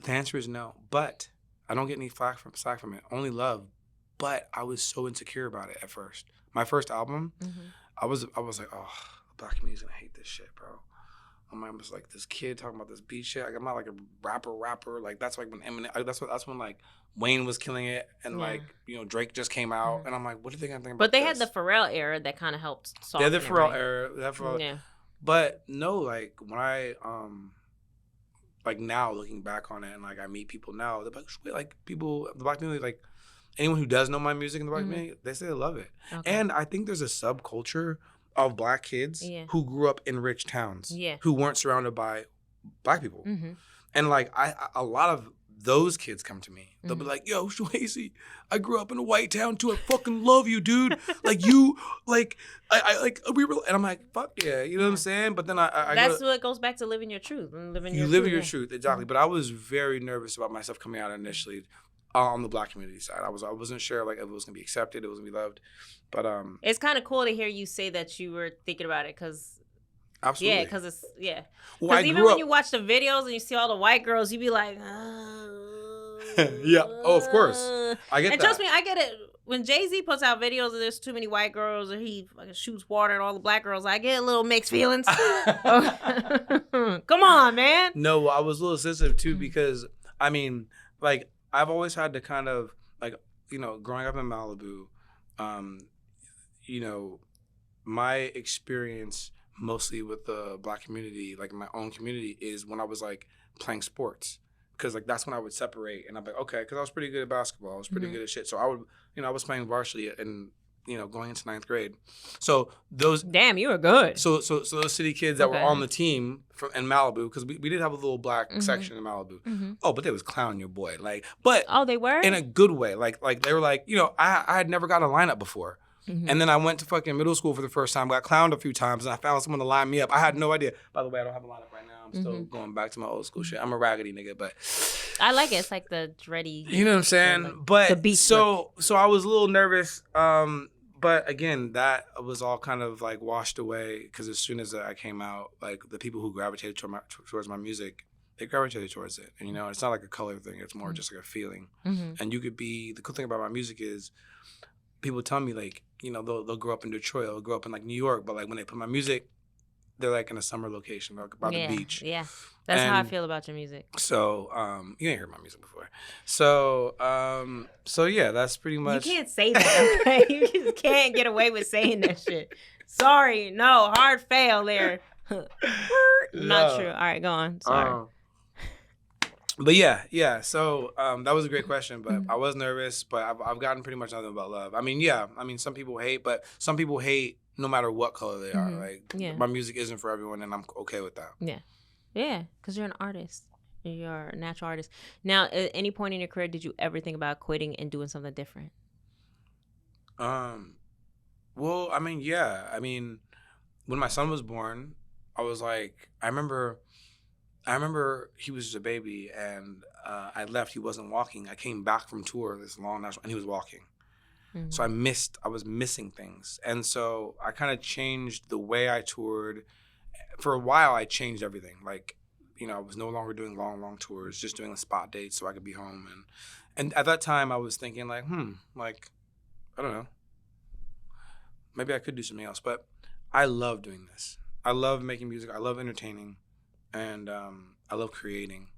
The answer is no. But I don't get any slack from it. Only love. But I was so insecure about it at first. My first album, I was like, oh, the Black community's gonna hate this shit, bro. I'm just like this kid talking about this beat shit. Like, I'm not like a rapper. Like, that's like when Eminem. That's when like Wayne was killing it, and like Drake just came out, and I'm like, what are they gonna think about? But they this? had the Pharrell era that kind of helped soften the Pharrell era. But no, like when I like now looking back on it and like I meet people now, they're like people the black community, like anyone who does know my music in the black community, they say they love it. Okay. And I think there's a subculture of black kids who grew up in rich towns who weren't surrounded by black people. And like a lot of those kids come to me. They'll be like, yo, Shwayze, I grew up in a white town too. I fucking love you, dude. Like you, like, I like, we were, and I'm like, fuck yeah. You know what I'm saying? But then I that's what goes back to living your truth. You live your truth, exactly. But I was very nervous about myself coming out initially on the black community side. I wasn't sure like if it was gonna be accepted, it was gonna be loved. But it's kind of cool to hear you say that you were thinking about it, because absolutely. Yeah, because it's, yeah. Well, even when you watch the videos and you see all the white girls, you be like, yeah. Oh, of course. I get that. And trust me, I get it. When Jay-Z puts out videos and there's too many white girls or he fucking shoots water at all the black girls, I get a little mixed feelings. Come on, man. No, I was a little sensitive too because, I mean, like, I've always had to kind of, like, you know, growing up in Malibu, you know, my experience mostly with the black community, like my own community, is when I was like playing sports, because like that's when I would separate and I'm like, okay, because I was pretty good at basketball, I was pretty good at shit, so I would, you know, I was playing varsity and, you know, going into 9th grade, so those damn, you were good. So those city kids that were on the team in Malibu, because we did have a little black section in Malibu. Oh, but they was clowning your boy, like, but they were in a good way, like they were like, you know, I had never got a lineup before. And then I went to fucking middle school for the first time, got clowned a few times, and I found someone to line me up. I had no idea. By the way, I don't have a lineup right now. I'm still going back to my old school shit. I'm a raggedy nigga, but I like it. It's like the dready. You know what I'm saying? Like but the beat so I was a little nervous. But again, that was all kind of like washed away because as soon as I came out, like the people who gravitated towards my music, they gravitated towards it. And you know, it's not like a color thing. It's more just like a feeling. And you could be, the cool thing about my music is people tell me like, you know, they'll grow up in Detroit, they'll grow up in like New York, but like when they put my music, they're like in a summer location, like by the beach. Yeah, that's how I feel about your music. So, you ain't heard my music before. So, yeah, that's pretty much. You can't say that, okay? You just can't get away with saying that shit. Sorry, no, hard fail there. Not true. All right, go on. Sorry. But yeah. So that was a great question, but I was nervous. But I've gotten pretty much nothing but love. I mean, yeah. I mean, some people hate, but some people hate no matter what color they are. Like my music isn't for everyone, and I'm okay with that. Yeah, because you're an artist. You're a natural artist. Now, at any point in your career, did you ever think about quitting and doing something different? Well, I mean, yeah. I mean, when my son was born, I was like, I remember he was just a baby, and I left. He wasn't walking. I came back from tour, this long national, and he was walking. So I was missing things. And so I kind of changed the way I toured. For a while, I changed everything. Like, you know, I was no longer doing long tours, just doing spot dates so I could be home. And at that time, I was thinking like, like, I don't know. Maybe I could do something else. But I love doing this. I love making music. I love entertaining. And I love creating.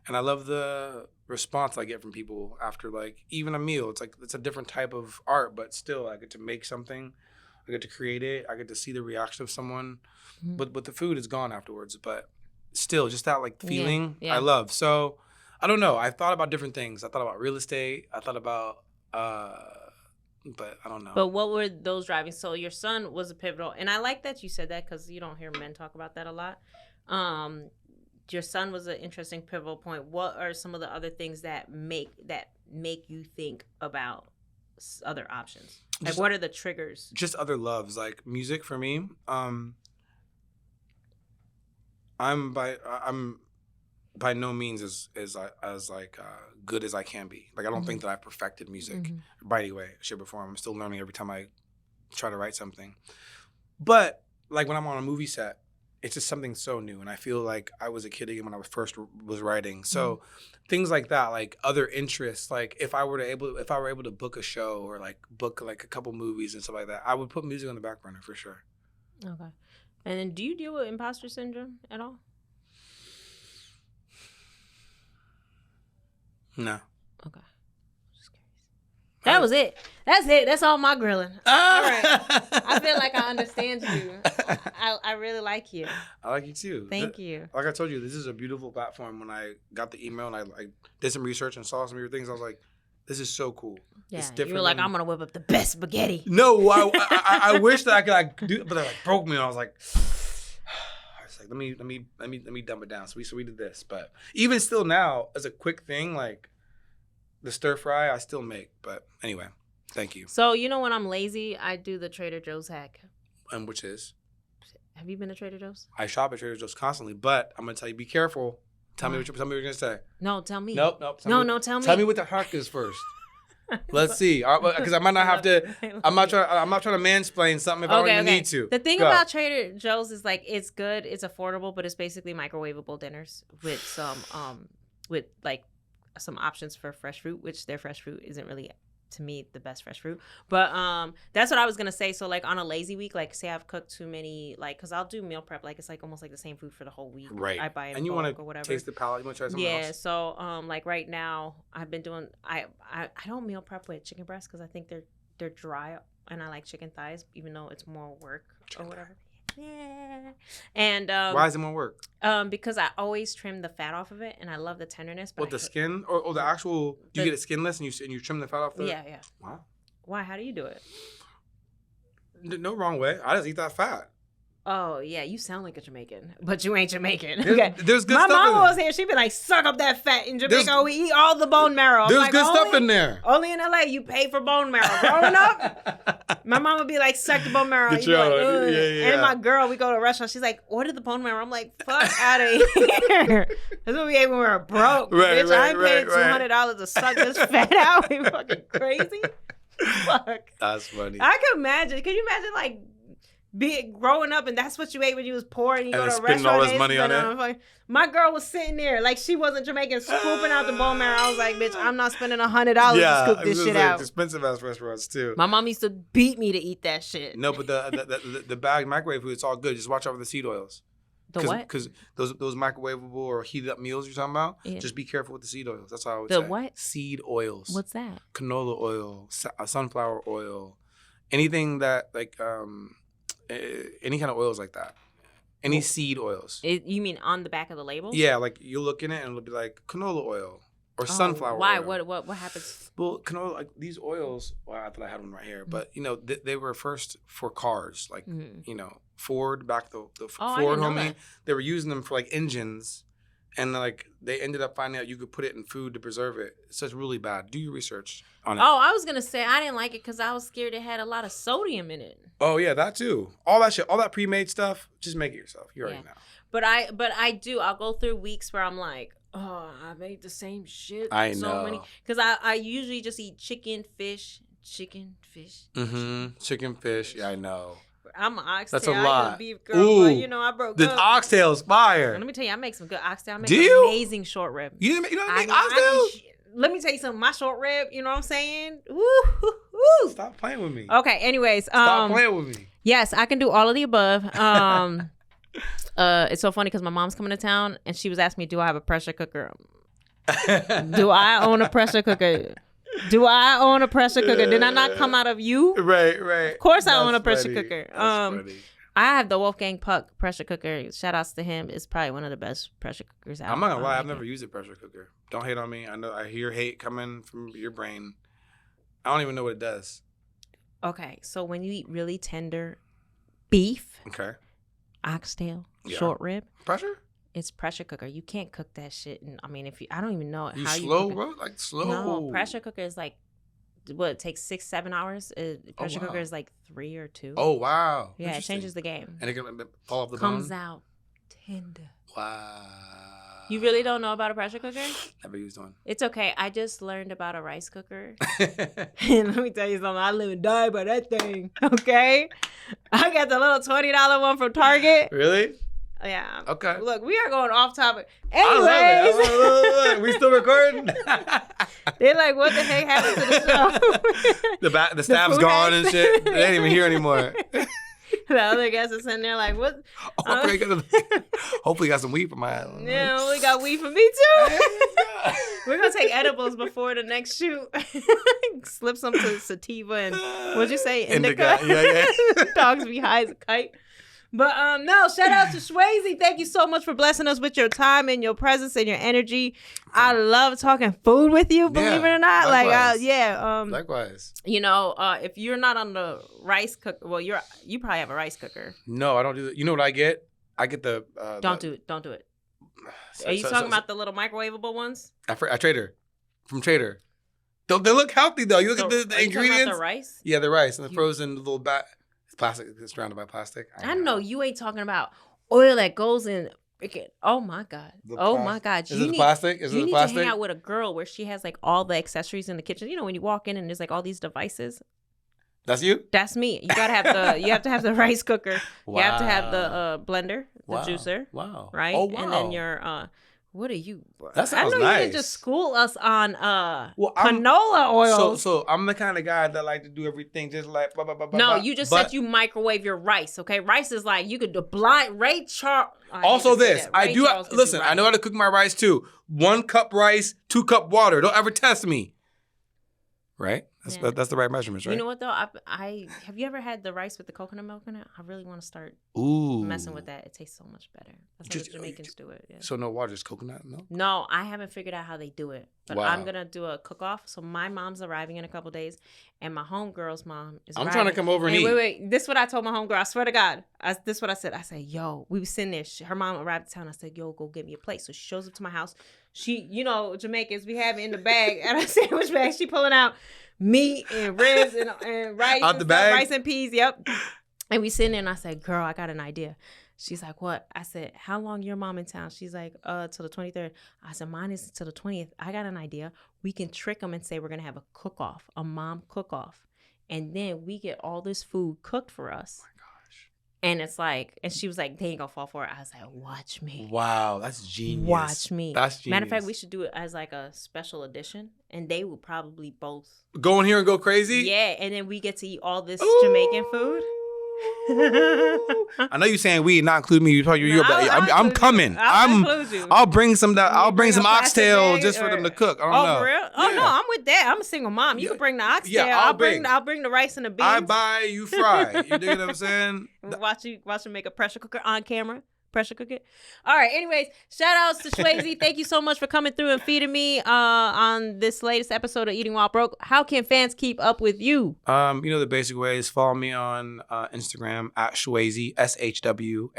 And I love the response I get from people after, like, even a meal. It's like, it's a different type of art, but still I get to make something. I get to create it. I get to see the reaction of someone. But the food is gone afterwards. But still, just that, like, feeling I love. So, I don't know. I thought about different things. I thought about real estate. I thought about, but I don't know. But what were those driving? So your son was a pivotal. And I like that you said that because you don't hear men talk about that a lot. Your son was an interesting pivotal point. What are some of the other things that make you think about other options? Like, what are the triggers? Just other loves, like music for me. I'm by no means as good as I can be. Like, I don't think that I've perfected music by any way, shape, or form. I'm still learning every time I try to write something. But like when I'm on a movie set, it's just something so new, and I feel like I was a kid again when I first was writing. So things like that, like other interests, like if I were able to book a show or like book like a couple movies and stuff like that, I would put music on the back burner for sure. Okay. And then do you deal with imposter syndrome at all? No. Okay. Just curious. That was it. That's it. That's all my grilling. All right. I feel like I understand you. I really like you. I like you too. Thank you. Like I told you, this is a beautiful platform. When I got the email and I did some research and saw some of your things, I was like, this is so cool. Yeah, it's different. You were like, I'm gonna whip up the best spaghetti. No, I wish that I could do, but it broke me, and I was like, let me dumb it down. So we did this, but even still now, as a quick thing, like the stir fry, I still make. But anyway, thank you. So when I'm lazy, I do the Trader Joe's hack. And which is? Have you been to Trader Joe's? I shop at Trader Joe's constantly, but I'm gonna tell you, be careful. Tell me what you're gonna say. No, tell me. Nope. Tell me. Tell me what the hack is first. Let's see, because I might not have to. I'm not trying to mansplain something if I don't even need to. The thing about Trader Joe's is like it's good, it's affordable, but it's basically microwavable dinners with some some options for fresh fruit, which their fresh fruit isn't really, to me, the best fresh fruit. But that's what I was gonna say. So like on a lazy week, like say I've cooked too many, like because I'll do meal prep, like it's like almost like the same food for the whole week. Right. I buy it and you want to taste the palate. You want to try something else. Yeah. So like right now, I've been doing. I don't meal prep with chicken breasts because I think they're dry, and I like chicken thighs, even though it's more work or whatever. Yeah. And why is it more work? Because I always trim the fat off of it, and I love the tenderness. But the skin or the actual? Do you get it skinless and you trim the fat off? Yeah. Wow. Why? How do you do it? No wrong way. I just eat that fat. Oh yeah, you sound like a Jamaican, but you ain't Jamaican. There's good My stuff in there. mama was here. She'd be like, "Suck up that fat." In Jamaica, we eat all the bone marrow. There's like, good stuff in there. Only in LA, you pay for bone marrow. Growing up, my mama would be like, "Suck the bone marrow." Yeah. And my girl, we go to a restaurant. She's like, "Order the bone marrow." I'm like, "Fuck out of here." That's what we ate when we were broke. Bitch, I ain't paying $200 to suck this fat out. We fucking crazy. Fuck. That's funny. I could imagine. Could you imagine like growing up and that's what you ate when you was poor and you go to a restaurant all his money on it? My girl was sitting there like she wasn't Jamaican, scooping out the bone marrow. I was like, bitch, I'm not spending $100 to scoop this shit out. Expensive ass restaurants too. My mom used to beat me to eat that shit. No, but the bagged microwave food, it's all good. Just watch out for the seed oils. The what? Because those microwavable or heated up meals you're talking about, just be careful with the seed oils. That's all I would say. The what? Seed oils. What's that? Canola oil, sunflower oil, anything that like any kind of oils like that. Any seed oils. You mean on the back of the label? Yeah, like you look in it and it'll be like canola oil or sunflower why? oil. What happens? Well, canola, like these oils, well, I thought I had one right here, but they were first for cars, like Ford, back the Ford homie. They were using them for like engines, and like they ended up finding out you could put it in food to preserve it. So it's really bad. Do your research on it. Oh, I was gonna say I didn't like it because I was scared it had a lot of sodium in it. Oh yeah, that too. All that shit, all that pre-made stuff. Just make it yourself. You already know. But I do. I'll go through weeks where I'm like, oh, I made the same shit. I know. Because I usually just eat chicken, fish. Mm-hmm. Chicken, fish. Yeah, I know. I'm an oxtail. That's a lot. I'm a beef girl, Ooh, but I broke the up. oxtail's fire. Let me tell you, I make some good oxtail. I make amazing short rib. You don't make oxtail? Let me tell you something. My short rib, you know what I'm saying? Woo. Stop playing with me. Okay, anyways. Stop playing with me. Yes, I can do all of the above. It's so funny because my mom's coming to town and she was asking me, do I have a pressure cooker? Do I own a pressure cooker? Did I not come out of you? Right. Of course I own a pressure cooker. Funny. I have the Wolfgang Puck pressure cooker. Shout outs to him. It's probably one of the best pressure cookers out. I'm not gonna lie, I've never used a pressure cooker. Don't hate on me. I know I hear hate coming from your brain. I don't even know what it does. Okay, so when you eat really tender beef, oxtail, short rib, it's pressure cooker. You can't cook that shit. And I mean, I don't even know how you cook it. Bro? Like slow? No, pressure cooker is like, what, it takes 6-7 hours? Pressure cooker is like 3 or 2. Oh, wow. Yeah, it changes the game. And it can fall off the Comes bone? out tender. Wow. You really don't know about a pressure cooker? Never used one. It's okay. I just learned about a rice cooker. And let me tell you something. I live and die by that thing. Okay? I got the little $20 one from Target. Really? Yeah. Okay. Look, we are going off topic. Anyways. I love it. We still recording? They're like, what the heck happened to the show? the staff's gone and shit. They ain't even here anymore. The other guys are sitting there like, what? Hopefully got some weed for my ass. Yeah, we got weed for me too. We're going to take edibles before the next shoot. slip some to sativa and what'd you say? Indica. Yeah. Dogs be high as a kite. But no, shout out to Shwayze. Thank you so much for blessing us with your time and your presence and your energy. I love talking food with you, believe it or not. Likewise. Likewise. You know, if you're not on the rice cooker, well, you probably have a rice cooker. No, I don't do that. You know what I get? I get the. Don't do it. Are you talking about the little microwavable ones? From Trader. They look healthy though. You look at the ingredients. Talking about the rice? Yeah, the rice and the frozen little bag. It's plastic. It's surrounded by plastic. I know you ain't talking about oil that goes in. Oh my God. My God. Is it plastic? You need to hang out with a girl where she has like all the accessories in the kitchen. You know when you walk in and there's like all these devices. That's you? That's me. You gotta have you have to have the rice cooker. Wow. You have to have the blender, the juicer. Wow. Right? Oh wow. And then your what are you? That sounds I know nice. You didn't just school us on canola oil. So I'm the kind of guy that like to do everything just like blah, blah, blah, No, you just said you microwave your rice. Okay, rice is like you could Ray Charles. Also, I do. Listen, I know how to cook my rice too. 1 cup rice, 2 cup water. Don't ever test me. Right? That's the right measurements, right? You know what though? I have you ever had the rice with the coconut milk in it? I really want to start messing with that. It tastes so much better. That's how the Jamaicans do it. Yeah. So no water, just coconut milk? No, I haven't figured out how they do it. But I'm gonna do a cook-off. So my mom's arriving in a couple days, and my homegirl's mom is arriving. I'm trying to come over and eat. Wait. This is what I told my homegirl. I swear to God. This is what I said. I said, yo, we was sitting there. Her mom arrived in town. I said, yo, go get me a plate. So she shows up to my house. She, you know, Jamaicans, we have it in the bag. And I sandwich bag. She pulling out meat and ribs and rice. Out the bag? Rice and peas, yep. And we sitting there and I said, girl, I got an idea. She's like, what? I said, how long your mom in town? She's like, till the 23rd. I said, mine is till the 20th. I got an idea. We can trick them and say we're going to have a cook-off, a mom cook-off. And then we get all this food cooked for us. Oh my gosh. And it's like, and she was like, they ain't going to fall for it. I was like, watch me. Wow, that's genius. Watch me. That's genius. Matter of fact, we should do it as like a special edition. And they will probably both go in here and go crazy? Yeah, and then we get to eat all this Jamaican food. I know you're saying we, not include me. I'm coming. I'll bring some. I'll bring some oxtail just for them to cook. I don't know. For real? Oh no, I'm with that. I'm a single mom. You can bring the oxtail. Yeah, I'll bring the rice and the beans. I buy, you fry. You dig what I'm saying? Watch you make a pressure cooker on camera. Pressure cook it. All right. Anyways, shout outs to Shwayze. Thank you so much for coming through and feeding me on this latest episode of Eating While Broke. How can fans keep up with you? You know the basic ways. Follow me on Instagram at Shwayze, SHWAYZE.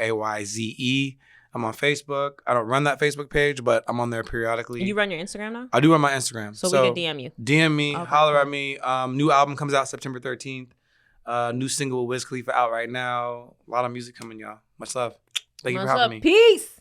I'm on Facebook. I don't run that Facebook page, but I'm on there periodically. You run your Instagram now? I do run my Instagram. So we can DM you. DM me, holler at me. New album comes out September 13th. New single with Wiz Khalifa out right now. A lot of music coming, y'all. Much love. Thank you for having me. Peace.